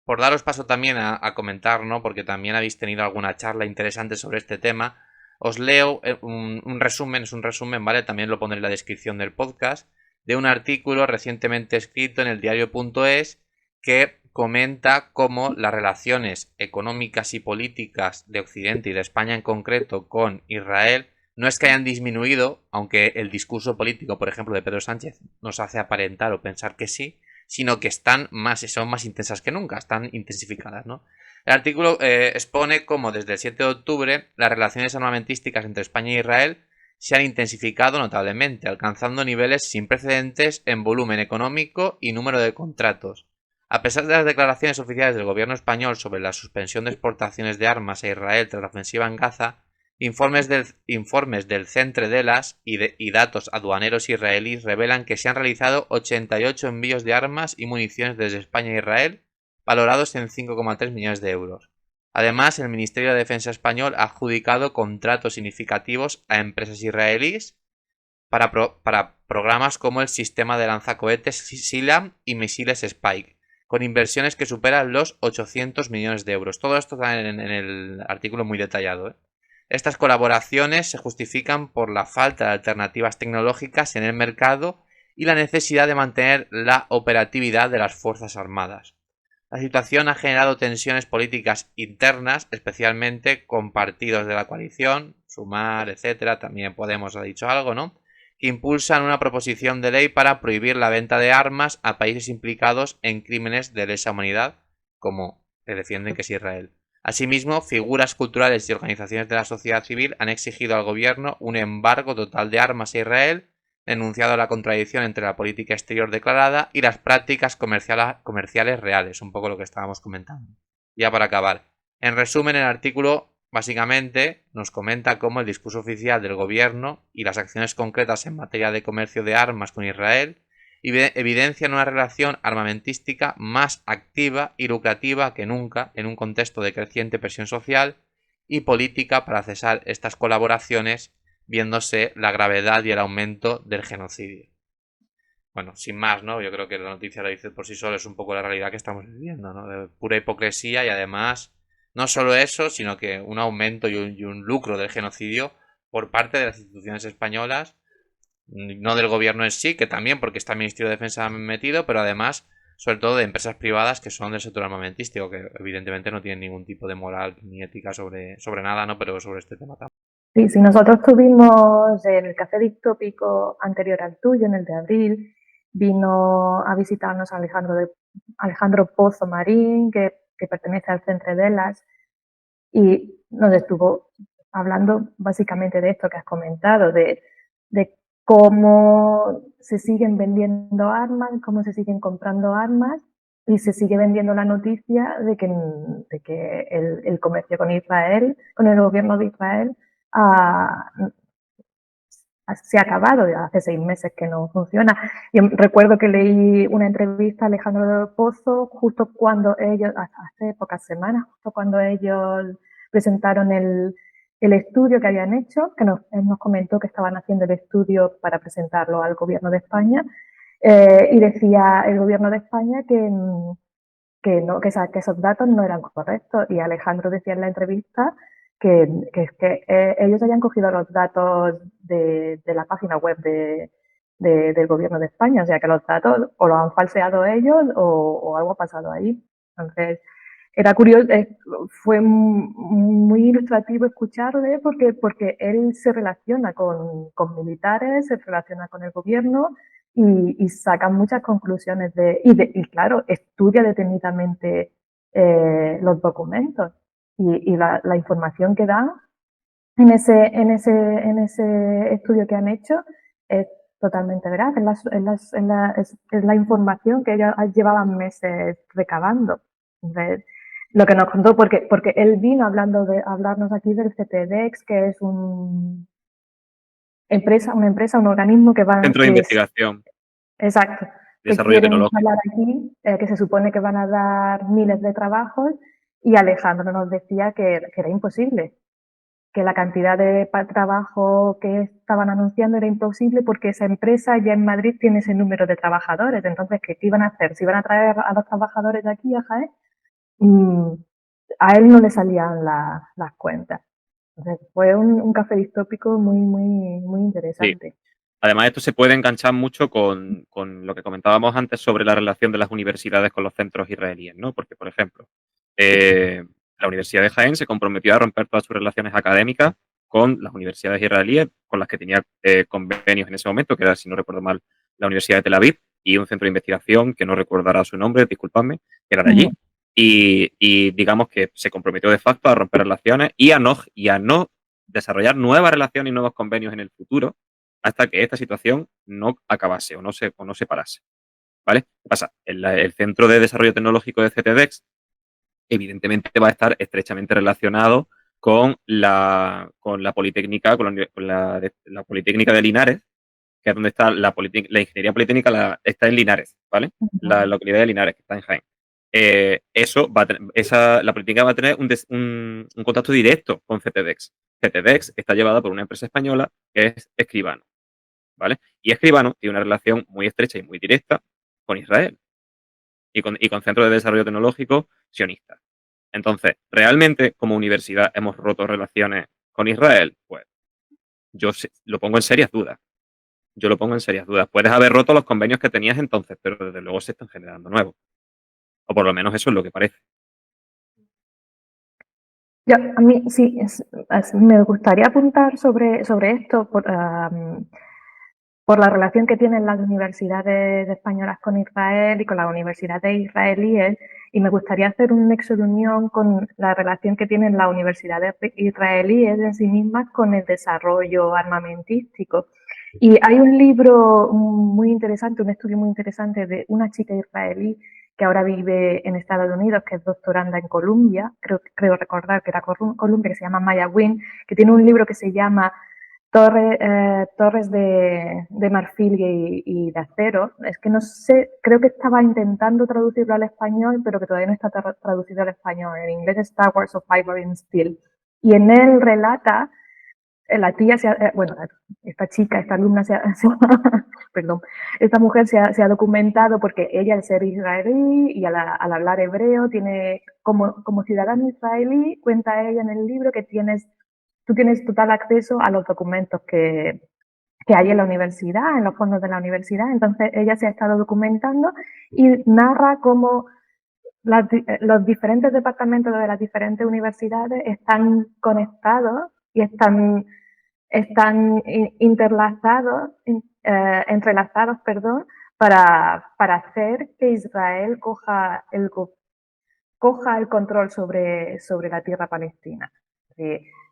por daros paso también a comentar, ¿no? Porque también habéis tenido alguna charla interesante sobre este tema, os leo un resumen, es un resumen, ¿vale? También lo pondré en la descripción del podcast, de un artículo recientemente escrito en el diario.es que comenta cómo las relaciones económicas y políticas de Occidente y de España en concreto con Israel no es que hayan disminuido, aunque el discurso político, por ejemplo, de Pedro Sánchez nos hace aparentar o pensar que sí, sino que son más intensas que nunca, están intensificadas, ¿no? El artículo expone cómo desde el 7 de octubre las relaciones armamentísticas entre España e Israel se han intensificado notablemente, alcanzando niveles sin precedentes en volumen económico y número de contratos. A pesar de las declaraciones oficiales del gobierno español sobre la suspensión de exportaciones de armas a Israel tras la ofensiva en Gaza, informes del Centre d'Elas y datos aduaneros israelíes revelan que se han realizado 88 envíos de armas y municiones desde España a Israel, valorados en 5,3 millones de euros. Además, el Ministerio de Defensa español ha adjudicado contratos significativos a empresas israelíes para programas como el sistema de lanzacohetes SILAM y misiles Spike, con inversiones que superan los 800 millones de euros. Todo esto está en el artículo muy detallado, ¿eh? Estas colaboraciones se justifican por la falta de alternativas tecnológicas en el mercado y la necesidad de mantener la operatividad de las Fuerzas Armadas. La situación ha generado tensiones políticas internas, especialmente con partidos de la coalición, Sumar, etcétera, también Podemos ha dicho algo, ¿no?, que impulsan una proposición de ley para prohibir la venta de armas a países implicados en crímenes de lesa humanidad, como se defienden que es Israel. Asimismo, figuras culturales y organizaciones de la sociedad civil han exigido al gobierno un embargo total de armas a Israel, denunciado la contradicción entre la política exterior declarada y las prácticas comerciales reales, un poco lo que estábamos comentando. Ya para acabar, en resumen, el artículo básicamente nos comenta cómo el discurso oficial del gobierno y las acciones concretas en materia de comercio de armas con Israel evidencian una relación armamentística más activa y lucrativa que nunca en un contexto de creciente presión social y política para cesar estas colaboraciones, viéndose la gravedad y el aumento del genocidio. Bueno, sin más, ¿no? Yo creo que la noticia lo dice por sí sola, es un poco la realidad que estamos viviendo, ¿no? De pura hipocresía y además no solo eso, sino que un aumento y un lucro del genocidio por parte de las instituciones españolas, no del gobierno en sí, que también porque está el Ministerio de Defensa metido, pero además, sobre todo de empresas privadas que son del sector armamentístico, que evidentemente no tienen ningún tipo de moral ni ética sobre nada, ¿no? Pero sobre este tema también. Sí, sí, nosotros tuvimos el café distópico anterior al tuyo, en el de abril, vino a visitarnos Alejandro Pozo Marín, que pertenece al Centre d'Elas, y nos estuvo hablando básicamente de esto que has comentado, de cómo se siguen vendiendo armas, cómo se siguen comprando armas, y se sigue vendiendo la noticia de que el comercio con Israel, con el gobierno de Israel, se ha acabado, hace 6 meses que no funciona. Yo recuerdo que leí una entrevista a Alejandro Pozo justo cuando ellos, hace pocas semanas, justo cuando ellos presentaron el estudio que habían hecho, que él nos comentó que estaban haciendo el estudio para presentarlo al gobierno de España, y decía el gobierno de España que esos datos no eran correctos, y Alejandro decía en la entrevista que ellos habían cogido los datos de la página web del gobierno de España, o sea que los datos o los han falseado ellos o algo ha pasado ahí. Entonces, era curioso, fue muy ilustrativo escucharle porque él se relaciona con militares, se relaciona con el gobierno y saca muchas conclusiones y claro, estudia detenidamente los documentos. Y la información que dan en ese estudio que han hecho es totalmente veraz, es la información que ellos llevaban meses recabando. Entonces, lo que nos contó, porque él vino hablarnos aquí del CTDEX, que es una empresa, un organismo que va... Centro de investigación. Exacto. Desarrollo tecnológico. Hablar aquí, que se supone que van a dar miles de trabajos, y Alejandro nos decía que era imposible, que la cantidad de trabajo que estaban anunciando era imposible porque esa empresa ya en Madrid tiene ese número de trabajadores. Entonces, ¿qué iban a hacer? Si iban a traer a los trabajadores de aquí a Jaén, a él no le salían las cuentas. Entonces, fue un café distópico muy, muy, muy interesante. Sí. Además, esto se puede enganchar mucho con lo que comentábamos antes sobre la relación de las universidades con los centros israelíes, ¿no? Porque, por ejemplo, la Universidad de Jaén se comprometió a romper todas sus relaciones académicas con las universidades israelíes, con las que tenía convenios en ese momento, que era, si no recuerdo mal, la Universidad de Tel Aviv y un centro de investigación que no recordará su nombre, disculpadme, que era de allí. Y digamos que se comprometió de facto a romper relaciones y a no desarrollar nuevas relaciones y nuevos convenios en el futuro hasta que esta situación no acabase o no se parase. ¿Vale? ¿Qué pasa? El Centro de Desarrollo Tecnológico de CTDEX evidentemente va a estar estrechamente relacionado con la Politécnica, la Politécnica de Linares, que es donde está la ingeniería politécnica, está en Linares, ¿vale? La localidad de Linares, que está en Jaén. La Politécnica va a tener un contacto directo con CTDEX. CTDEX está llevada por una empresa española que es Escribano, ¿vale? Y Escribano tiene una relación muy estrecha y muy directa con Israel y con centros de desarrollo tecnológico sionistas. Entonces, ¿realmente como universidad hemos roto relaciones con Israel? Pues yo lo pongo en serias dudas. Yo lo pongo en serias dudas. Puedes haber roto los convenios que tenías entonces, pero desde luego se están generando nuevos. O por lo menos eso es lo que parece. A mí sí, me gustaría apuntar sobre esto por la relación que tienen las universidades españolas con Israel y con las universidades israelíes, y me gustaría hacer un nexo de unión con la relación que tienen las universidades israelíes en sí mismas con el desarrollo armamentístico. Y hay un libro muy interesante, un estudio muy interesante de una chica israelí que ahora vive en Estados Unidos, que es doctoranda en Columbia, creo recordar que era Columbia, que se llama Maya Wynn, que tiene un libro que se llama Torres de marfil y de acero. Es que no sé, creo que estaba intentando traducirlo al español, pero que todavía no está traducido al español. En inglés es Towers of Ivory and Steel. Y en él relata, la tía, esta chica, esta alumna, perdón, esta mujer se ha documentado porque ella, al ser israelí y al hablar hebreo, tiene, como ciudadana israelí, cuenta ella en el libro que tú tienes total acceso a los documentos que hay en la universidad, en los fondos de la universidad. Entonces ella se ha estado documentando y narra cómo los diferentes departamentos de las diferentes universidades están conectados y están interlazados, entrelazados, perdón, para hacer que Israel coja el control sobre la tierra palestina.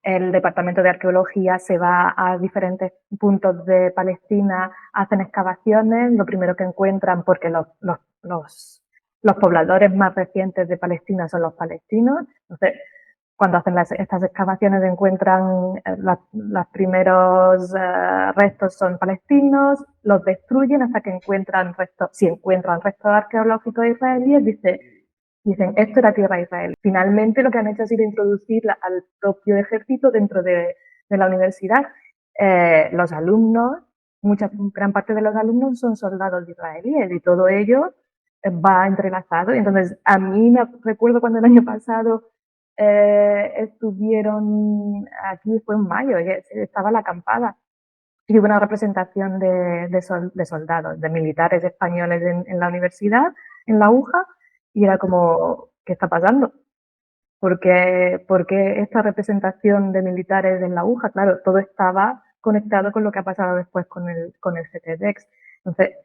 El Departamento de Arqueología se va a diferentes puntos de Palestina, hacen excavaciones, lo primero que encuentran, porque los pobladores más recientes de Palestina son los palestinos. Entonces, cuando hacen estas excavaciones encuentran los primeros restos son palestinos, los destruyen hasta que encuentran restos, si encuentran restos arqueológicos israelíes, dicen, esto era tierra de Israel. Finalmente lo que han hecho ha sido introducir al propio ejército dentro de la universidad. Los alumnos, gran parte de los alumnos son soldados israelíes y todo ello va entrelazado. Y entonces, a mí me recuerdo cuando el año pasado estuvieron aquí, fue en mayo, estaba la acampada y hubo una representación de soldados, de militares españoles en la universidad, en la UJA, y era como, ¿qué está pasando? ¿Por qué esta representación de militares en la UJA? Claro, todo estaba conectado con lo que ha pasado después con el CTDEX. Entonces,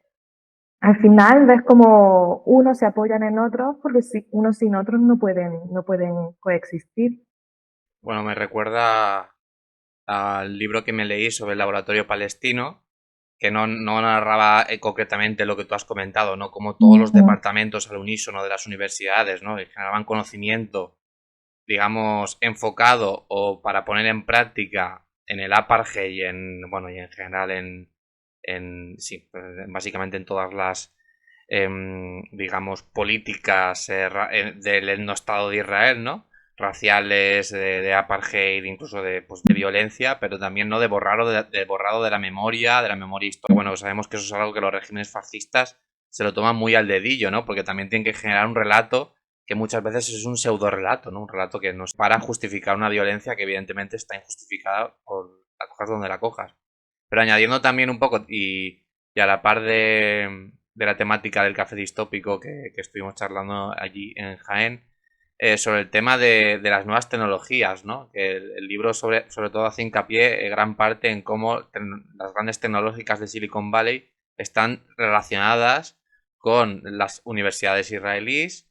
al final ves como unos se apoyan en otros, porque unos sin otros no pueden coexistir. Bueno, me recuerda al libro que me leí sobre el laboratorio palestino, que no narraba concretamente lo que tú has comentado, ¿no? Como todos los departamentos al unísono de las universidades, ¿no? Y generaban conocimiento, digamos, enfocado o para poner en práctica en el apartheid y y en general sí, básicamente en todas las, digamos, políticas del no Estado de Israel, ¿no? Raciales, de apartheid, incluso de violencia, pero también no de borrado de la memoria histórica. Bueno, sabemos que eso es algo que los regímenes fascistas se lo toman muy al dedillo, ¿no? Porque también tienen que generar un relato que muchas veces es un pseudo relato, ¿no? Un relato que nos para justificar una violencia que evidentemente está injustificada por la cojas donde la cojas. Pero añadiendo también un poco y a la par de la temática del café distópico que estuvimos charlando allí en Jaén, sobre el tema de las nuevas tecnologías, ¿no? Que el libro sobre todo hace hincapié gran parte en cómo las grandes tecnológicas de Silicon Valley están relacionadas con las universidades israelíes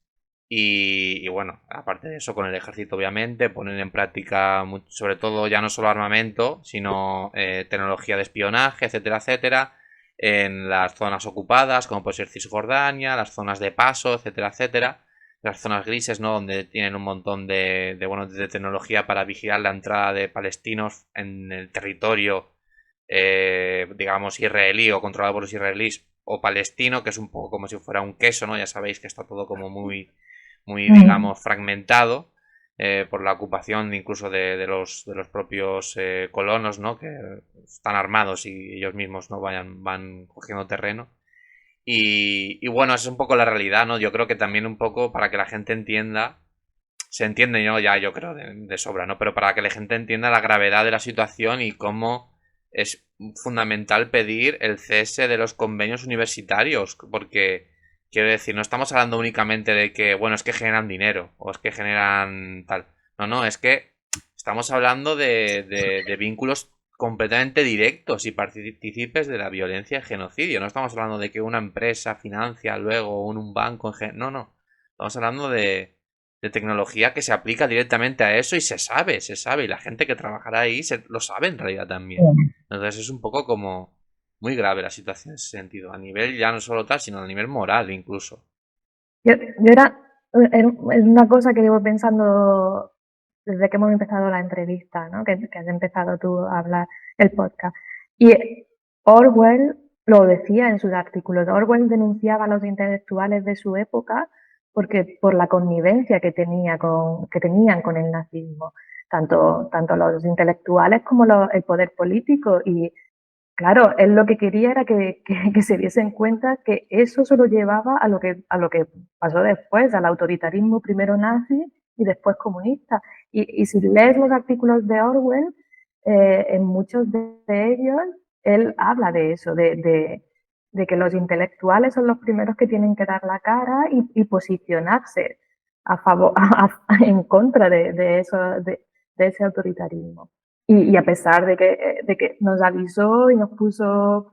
Y bueno, aparte de eso, con el ejército obviamente, ponen en práctica sobre todo ya no solo armamento, sino tecnología de espionaje, etcétera, etcétera, en las zonas ocupadas, como puede ser Cisjordania, las zonas de paso, etcétera, etcétera, las zonas grises, ¿no? Donde tienen un montón bueno, de tecnología para vigilar la entrada de palestinos en el territorio, digamos, israelí o controlado por los israelíes o palestino, que es un poco como si fuera un queso, ¿no? Ya sabéis que está todo como muy digamos, fragmentado por la ocupación incluso de los propios colonos, ¿no? Que están armados y ellos mismos no van cogiendo terreno. Y bueno, esa es un poco la realidad, ¿no? Yo creo que también un poco para que la gente entienda, se entiende, ¿no? Ya yo creo de sobra, ¿no? Pero para que la gente entienda la gravedad de la situación y cómo es fundamental pedir el cese de los convenios universitarios, porque quiero decir, no estamos hablando únicamente de que, bueno, es que generan dinero o es que generan tal. No, no, es que estamos hablando de vínculos completamente directos y partícipes de la violencia y genocidio. No estamos hablando de que una empresa financia luego un banco. No, no. Estamos hablando de tecnología que se aplica directamente a eso y se sabe. Y la gente que trabajará ahí lo sabe en realidad también. Entonces es un poco como muy grave la situación en ese sentido. A nivel ya no solo tal, sino a nivel moral incluso. Es una cosa que llevo pensando desde que hemos empezado la entrevista, ¿no? Que has empezado tú a hablar el podcast. Y Orwell lo decía en sus artículos. Orwell denunciaba a los intelectuales de su época porque por la connivencia que tenían con el nazismo, tanto los intelectuales como el poder político. Y claro, él lo que quería era que se diese en cuenta que eso solo llevaba a lo que pasó después, al autoritarismo primero nazi y después comunista. Y si lees los artículos de Orwell, en muchos de ellos, él habla de eso, de que los intelectuales son los primeros que tienen que dar la cara y posicionarse a favor, en contra de ese autoritarismo. Y a pesar de que nos avisó y nos puso,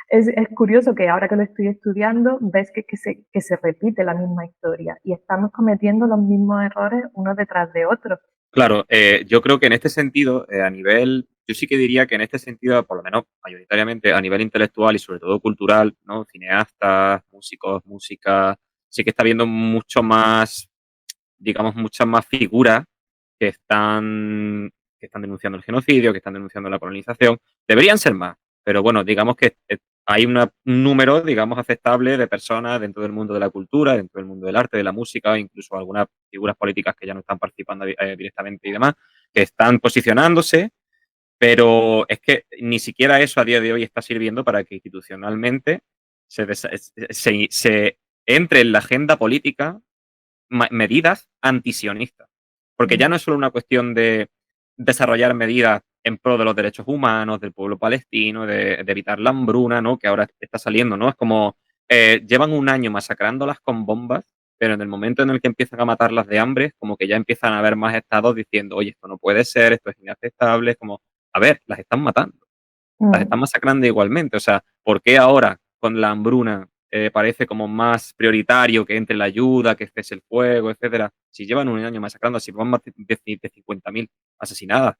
es curioso que ahora que lo estoy estudiando, ves que se repite la misma historia y estamos cometiendo los mismos errores uno detrás de otro. Claro, yo creo que en este sentido, yo sí que diría que en este sentido, por lo menos mayoritariamente a nivel intelectual y sobre todo cultural, ¿no? Cineastas, músicos, música, sí que está habiendo mucho más, digamos, muchas más figuras que están denunciando el genocidio, que están denunciando la colonización. Deberían ser más, pero bueno, digamos que hay un número, digamos, aceptable de personas dentro del mundo de la cultura, dentro del mundo del arte, de la música, incluso algunas figuras políticas que ya no están participando directamente y demás, que están posicionándose, pero es que ni siquiera eso a día de hoy está sirviendo para que institucionalmente se entre en la agenda política medidas antisionistas. Porque ya no es solo una cuestión de desarrollar medidas en pro de los derechos humanos, del pueblo palestino, de evitar la hambruna, ¿no? Que ahora está saliendo, ¿no? Es como llevan un año masacrándolas con bombas, pero en el momento en el que empiezan a matarlas de hambre, como que ya empiezan a haber más estados diciendo, oye, esto no puede ser, esto es inaceptable, es como, a ver, las están matando, las están masacrando igualmente. O sea, ¿por qué ahora con la hambruna parece como más prioritario que entre la ayuda, que cese el fuego, etcétera? Si llevan un año masacrando, si van más de 50.000 asesinadas,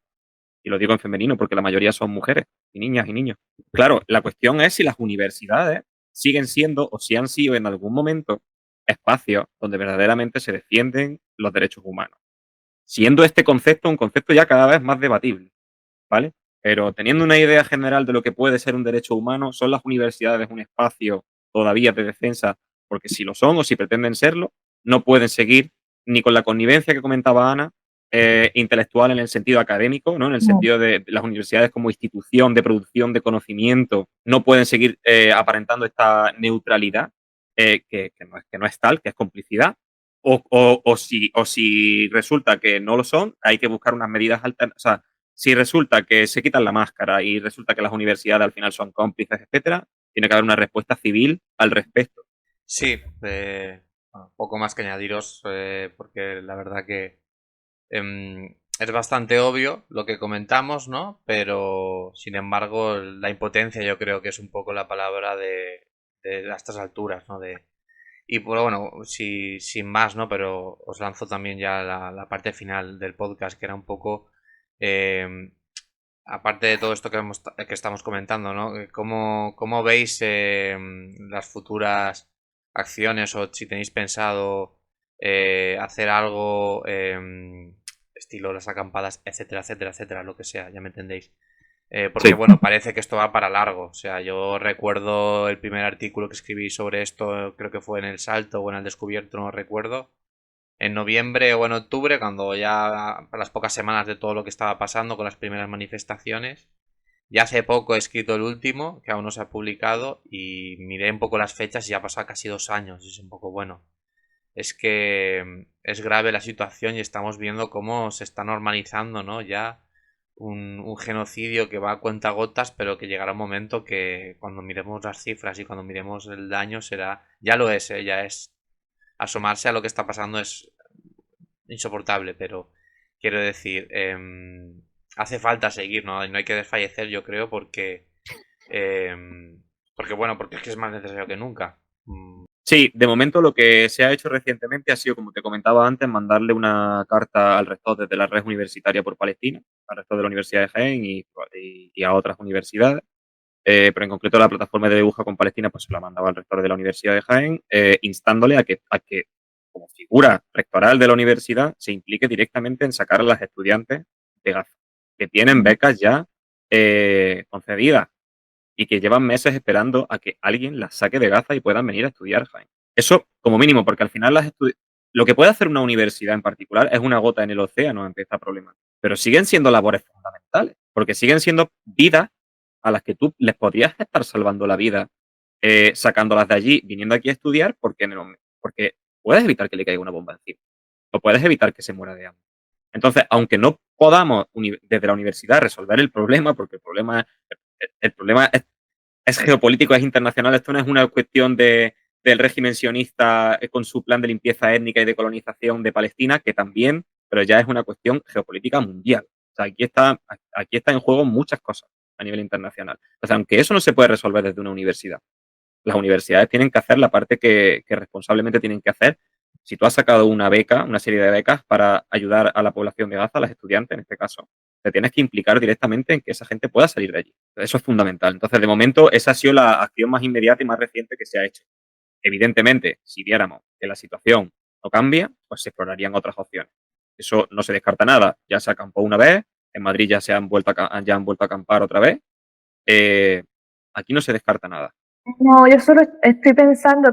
y lo digo en femenino porque la mayoría son mujeres y niñas y niños. Claro, la cuestión es si las universidades siguen siendo o si han sido en algún momento espacios donde verdaderamente se defienden los derechos humanos. Siendo este concepto un concepto ya cada vez más debatible, ¿vale? Pero teniendo una idea general de lo que puede ser un derecho humano, ¿son las universidades un espacio todavía de defensa? Porque si lo son o si pretenden serlo, no pueden seguir ni con la connivencia que comentaba Ana, intelectual en el sentido académico, ¿no? En el sentido de las universidades como institución de producción de conocimiento, no pueden seguir aparentando esta neutralidad, que no es tal, que es complicidad. O si resulta que no lo son, hay que buscar unas medidas alternativas. O sea, si resulta que se quitan la máscara y resulta que las universidades al final son cómplices, etcétera, tiene que haber una respuesta civil al respecto. Sí, poco más que añadiros, porque la verdad que es bastante obvio lo que comentamos, ¿no? Pero, sin embargo, la impotencia yo creo que es un poco la palabra de a estas alturas, ¿no? Y bueno, sin más, ¿no? Pero os lanzo también ya la parte final del podcast, que era un poco, eh, aparte de todo esto que estamos comentando, ¿no? ¿Cómo veis las futuras acciones o si tenéis pensado hacer algo estilo las acampadas, etcétera, etcétera, etcétera, lo que sea, ya me entendéis? Porque Sí. bueno, parece que esto va para largo. O sea, yo recuerdo el primer artículo que escribí sobre esto, creo que fue en El Salto o en El Descubierto, no recuerdo. En noviembre o en octubre, cuando ya a las pocas semanas de todo lo que estaba pasando con las primeras manifestaciones. Ya hace poco he escrito el último, que aún no se ha publicado, y miré un poco las fechas y ya ha pasado casi 2 años. Y es un poco bueno. Es que es grave la situación y estamos viendo cómo se está normalizando, ¿no? Ya un genocidio que va a cuentagotas, pero que llegará un momento que cuando miremos las cifras y cuando miremos el daño será, ya lo es, ya es, asomarse a lo que está pasando es insoportable, pero quiero decir, hace falta seguir, ¿no? No hay que desfallecer, yo creo, porque bueno, porque es que es más necesario que nunca. Sí, de momento lo que se ha hecho recientemente ha sido, como te comentaba antes, mandarle una carta al rector desde la red universitaria por Palestina, al rector de la Universidad de Jaén y a otras universidades. Pero en concreto la plataforma de Dibuja con Palestina pues se la mandaba al rector de la Universidad de Jaén, instándole a que como figura rectoral de la universidad se implique directamente en sacar a las estudiantes de Gaza, que tienen becas ya concedidas y que llevan meses esperando a que alguien las saque de Gaza y puedan venir a estudiar Jaén. Eso como mínimo, porque al final lo que puede hacer una universidad en particular es una gota en el océano ante este problema, pero siguen siendo labores fundamentales, porque siguen siendo vidas a las que tú les podrías estar salvando la vida sacándolas de allí, viniendo aquí a estudiar, porque puedes evitar que le caiga una bomba encima, o puedes evitar que se muera de hambre. Entonces, aunque no podamos desde la universidad resolver el problema, porque el problema es geopolítico, es internacional, esto no es una cuestión del régimen sionista con su plan de limpieza étnica y de colonización de Palestina, que también, pero ya es una cuestión geopolítica mundial. O sea, aquí está en juego muchas cosas a nivel internacional. O sea, aunque eso no se puede resolver desde una universidad, las universidades tienen que hacer la parte que responsablemente tienen que hacer. Si tú has sacado una beca, una serie de becas para ayudar a la población de Gaza, a los estudiantes en este caso, te tienes que implicar directamente en que esa gente pueda salir de allí. Eso es fundamental. Entonces, de momento, esa ha sido la acción más inmediata y más reciente que se ha hecho. Evidentemente, si viéramos que la situación no cambia, pues se explorarían otras opciones. Eso no se descarta nada. Ya se acampó una vez, en Madrid ya han vuelto a acampar otra vez. Aquí no se descarta nada. No, yo solo estoy pensando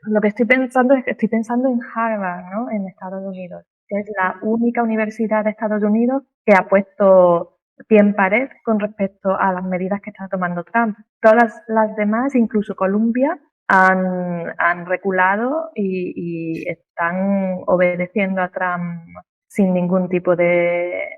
lo que estoy pensando es que estoy pensando en Harvard, ¿no? En Estados Unidos, que es la única universidad de Estados Unidos que ha puesto pie en pared con respecto a las medidas que está tomando Trump. Todas las demás, incluso Columbia, han reculado y están obedeciendo a Trump sin ningún tipo de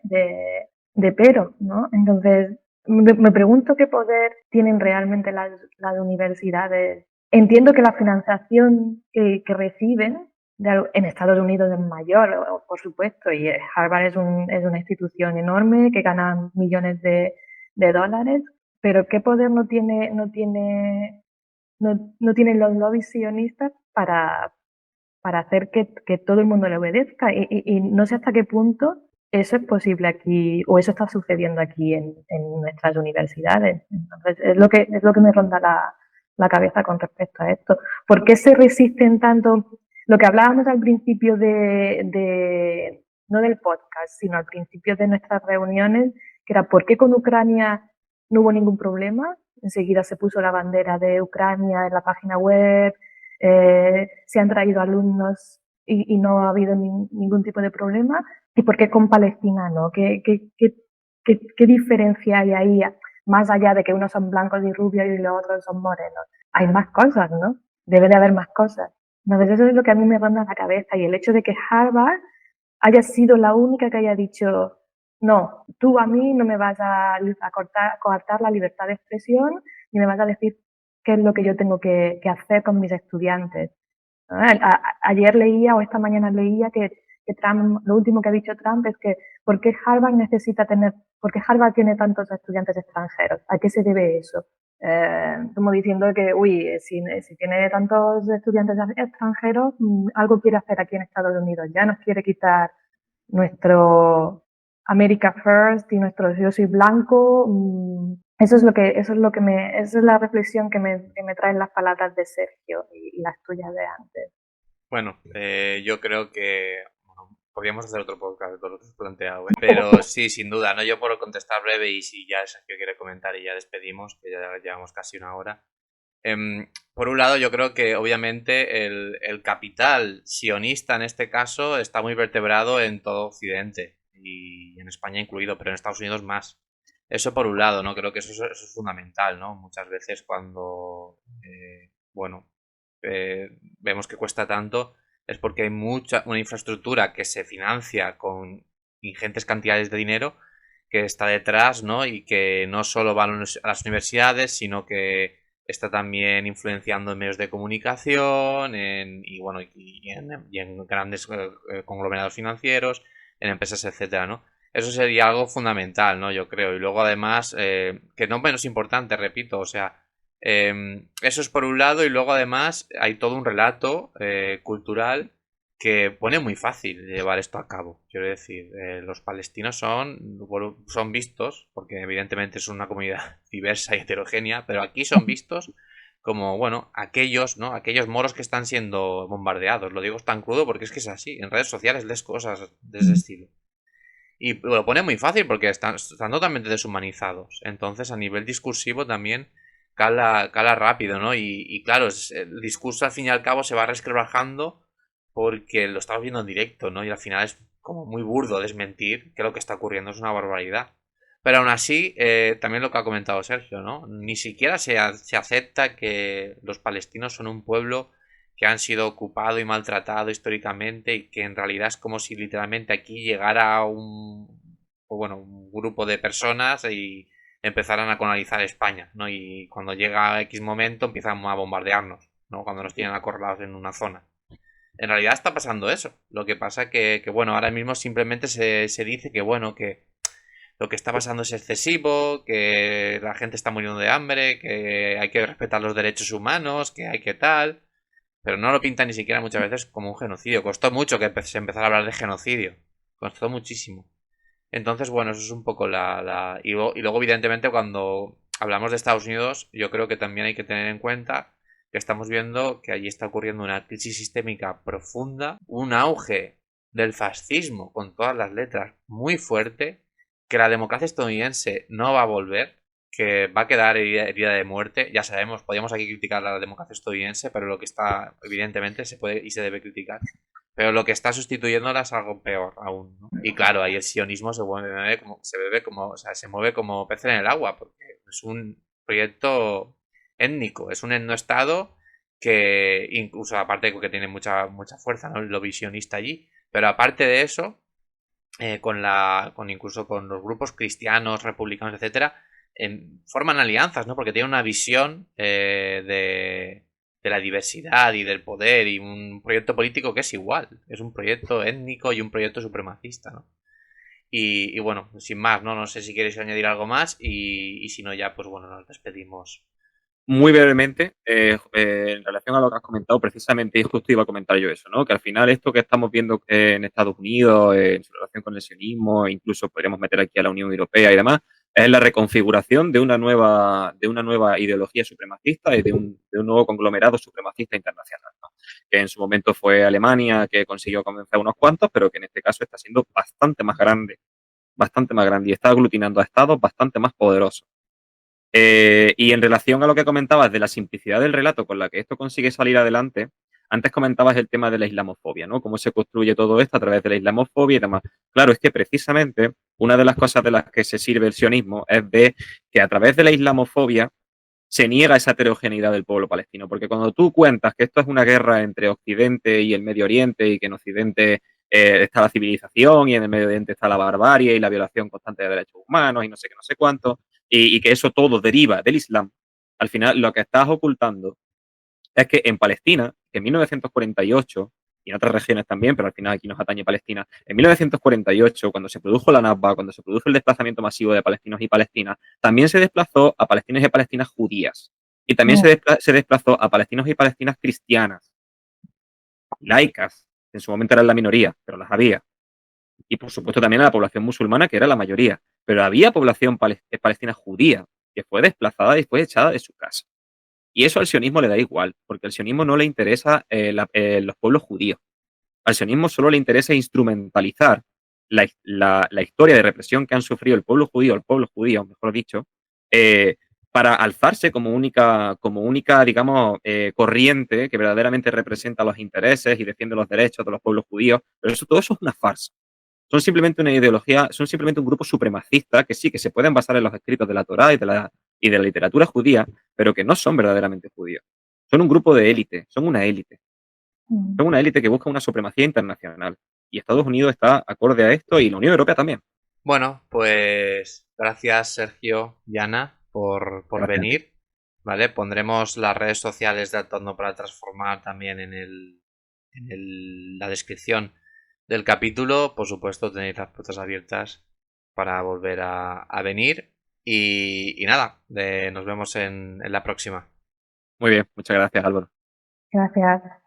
pero, ¿no? Entonces, me pregunto qué poder tienen realmente las universidades. Entiendo que la financiación que reciben en Estados Unidos es mayor, por supuesto, y Harvard es una institución enorme que gana millones de dólares, pero ¿qué poder no tienen los lobbies sionistas para hacer que todo el mundo le obedezca? Y no sé hasta qué punto eso es posible aquí, o eso está sucediendo aquí en nuestras universidades. Entonces, es lo que me ronda la cabeza con respecto a esto. ¿Por qué se resisten tanto? Lo que hablábamos al principio no del podcast, sino al principio de nuestras reuniones, que era ¿por qué con Ucrania no hubo ningún problema? Enseguida se puso la bandera de Ucrania en la página web, se han traído alumnos y no ha habido ningún tipo de problema. ¿Y por qué con Palestina no? ¿Qué diferencia hay ahí? Más allá de que unos son blancos y rubios y los otros son morenos. Hay más cosas, ¿no? Debe de haber más cosas. Entonces eso es lo que a mí me ronda la cabeza. Y el hecho de que Harvard haya sido la única que haya dicho, no, tú a mí no me vas a coartar la libertad de expresión, ni me vas a decir qué es lo que yo tengo que hacer con mis estudiantes. Ayer leía o esta mañana leía que Trump, lo último que ha dicho Trump es que ¿por qué Harvard tiene tantos estudiantes extranjeros? ¿A qué se debe eso? como diciendo que, si tiene tantos estudiantes extranjeros, algo quiere hacer aquí en Estados Unidos. Ya nos quiere quitar nuestro America First y nuestro yo soy blanco. Esa es la reflexión que me traen las palabras de Sergio y las tuyas de antes. Bueno, yo creo que podríamos hacer otro podcast de todo lo que has planteado, pero sí, sin duda, ¿no? Yo por contestar breve y si ya Sergio quiere comentar y ya despedimos, que ya llevamos casi una hora. Por un lado, yo creo que obviamente el capital sionista en este caso está muy vertebrado en todo Occidente y en España incluido, pero en Estados Unidos más. Eso por un lado, ¿no? Creo que eso es fundamental, ¿no? Muchas veces cuando, vemos que cuesta tanto es porque hay una infraestructura que se financia con ingentes cantidades de dinero que está detrás, ¿no? Y que no solo van a las universidades, sino que está también influenciando en medios de comunicación y en grandes conglomerados financieros, en empresas, etcétera, ¿no? Eso sería algo fundamental, ¿no? Yo creo. Y luego además, que no menos importante, repito, o sea, eso es por un lado y luego además hay todo un relato cultural que pone muy fácil llevar esto a cabo. Quiero decir, los palestinos son vistos, porque evidentemente es una comunidad diversa y heterogénea, pero aquí son vistos como, bueno, aquellos moros que están siendo bombardeados. Lo digo tan crudo porque es que es así. En redes sociales lees cosas de ese estilo. Y lo pone muy fácil porque están totalmente deshumanizados. Entonces, a nivel discursivo también cala rápido, ¿no? Y claro, el discurso al fin y al cabo se va resquebrajando porque lo estamos viendo en directo, ¿no? Y al final es como muy burdo desmentir que lo que está ocurriendo es una barbaridad. Pero aún así, también lo que ha comentado Sergio, ¿no? Ni siquiera se acepta que los palestinos son un pueblo que han sido ocupado y maltratado históricamente y que en realidad es como si literalmente aquí llegara un grupo de personas y empezaran a colonizar España, ¿no? Y cuando llega X momento empiezan a bombardearnos, ¿no? Cuando nos tienen acorralados en una zona. En realidad está pasando eso. Lo que pasa que bueno, ahora mismo simplemente se dice que, bueno, que lo que está pasando es excesivo, que la gente está muriendo de hambre, que hay que respetar los derechos humanos, que hay que tal. Pero no lo pinta ni siquiera muchas veces como un genocidio. Costó mucho que se empezara a hablar de genocidio. Costó muchísimo. Entonces, bueno, eso es un poco y luego, evidentemente, cuando hablamos de Estados Unidos, yo creo que también hay que tener en cuenta que estamos viendo que allí está ocurriendo una crisis sistémica profunda, un auge del fascismo con todas las letras muy fuerte, que la democracia estadounidense no va a volver, que va a quedar herida de muerte. Ya sabemos, podríamos aquí criticar la democracia estadounidense, pero lo que está, evidentemente, se puede y se debe criticar. Pero lo que está sustituyéndola es algo peor aún, ¿no? Y claro, ahí el sionismo se mueve se mueve como pez en el agua, porque es un proyecto étnico, es un etnoestado que incluso aparte de que tiene mucha fuerza, ¿no? Lo visionista allí, pero aparte de eso, incluso con los grupos cristianos, republicanos, etcétera, forman alianzas, ¿no? Porque tienen una visión de la diversidad y del poder y un proyecto político que es igual. Es un proyecto étnico y un proyecto supremacista, ¿no? Y bueno, sin más, ¿no? No sé si queréis añadir algo más y si no ya, pues bueno, nos despedimos. Muy brevemente, en relación a lo que has comentado, precisamente, y justo iba a comentar yo eso, ¿no? Que al final esto que estamos viendo en Estados Unidos, en su relación con el sionismo, incluso podríamos meter aquí a la Unión Europea y demás, es la reconfiguración de una nueva ideología supremacista y de un nuevo conglomerado supremacista internacional, ¿no? Que en su momento fue Alemania, que consiguió convencer a unos cuantos, pero que en este caso está siendo bastante más grande y está aglutinando a estados bastante más poderosos. Y en relación a lo que comentabas de la simplicidad del relato con la que esto consigue salir adelante, antes comentabas el tema de la islamofobia, ¿no? Cómo se construye todo esto a través de la islamofobia y demás. Claro, es que precisamente una de las cosas de las que se sirve el sionismo es de que a través de la islamofobia se niega esa heterogeneidad del pueblo palestino, porque cuando tú cuentas que esto es una guerra entre Occidente y el Medio Oriente y que en Occidente está la civilización y en el Medio Oriente está la barbarie y la violación constante de derechos humanos y no sé qué, no sé cuánto, y que eso todo deriva del Islam, al final lo que estás ocultando es que en Palestina, que en 1948 y en otras regiones también, pero al final aquí nos atañe Palestina. En 1948, cuando se produjo la Nakba, cuando se produjo el desplazamiento masivo de palestinos y palestinas, también se desplazó a palestinos y palestinas judías. Y también se desplazó a palestinos y palestinas cristianas, laicas, que en su momento eran la minoría, pero las había. Y por supuesto también a la población musulmana, que era la mayoría. Pero había población palestina judía que fue desplazada y fue echada de su casa. Y eso al sionismo le da igual, porque al sionismo no le interesa los pueblos judíos. Al sionismo solo le interesa instrumentalizar la historia de represión que han sufrido el pueblo judío, mejor dicho, para alzarse como única digamos, corriente que verdaderamente representa los intereses y defiende los derechos de los pueblos judíos. Pero todo eso es una farsa. Son simplemente una ideología, son simplemente un grupo supremacista que sí, que se pueden basar en los escritos de la Torá y de la literatura judía, pero que no son verdaderamente judíos. Son un grupo de élite, son una élite. Son una élite que busca una supremacía internacional. Y Estados Unidos está acorde a esto y la Unión Europea también. Bueno, pues gracias Sergio y Ana por venir. ¿Vale? Pondremos las redes sociales de Actuando para Transformar también en la descripción del capítulo. Por supuesto, tenéis las puertas abiertas para volver a venir. Y nada, nos vemos en la próxima. Muy bien, muchas gracias, Álvaro. Gracias.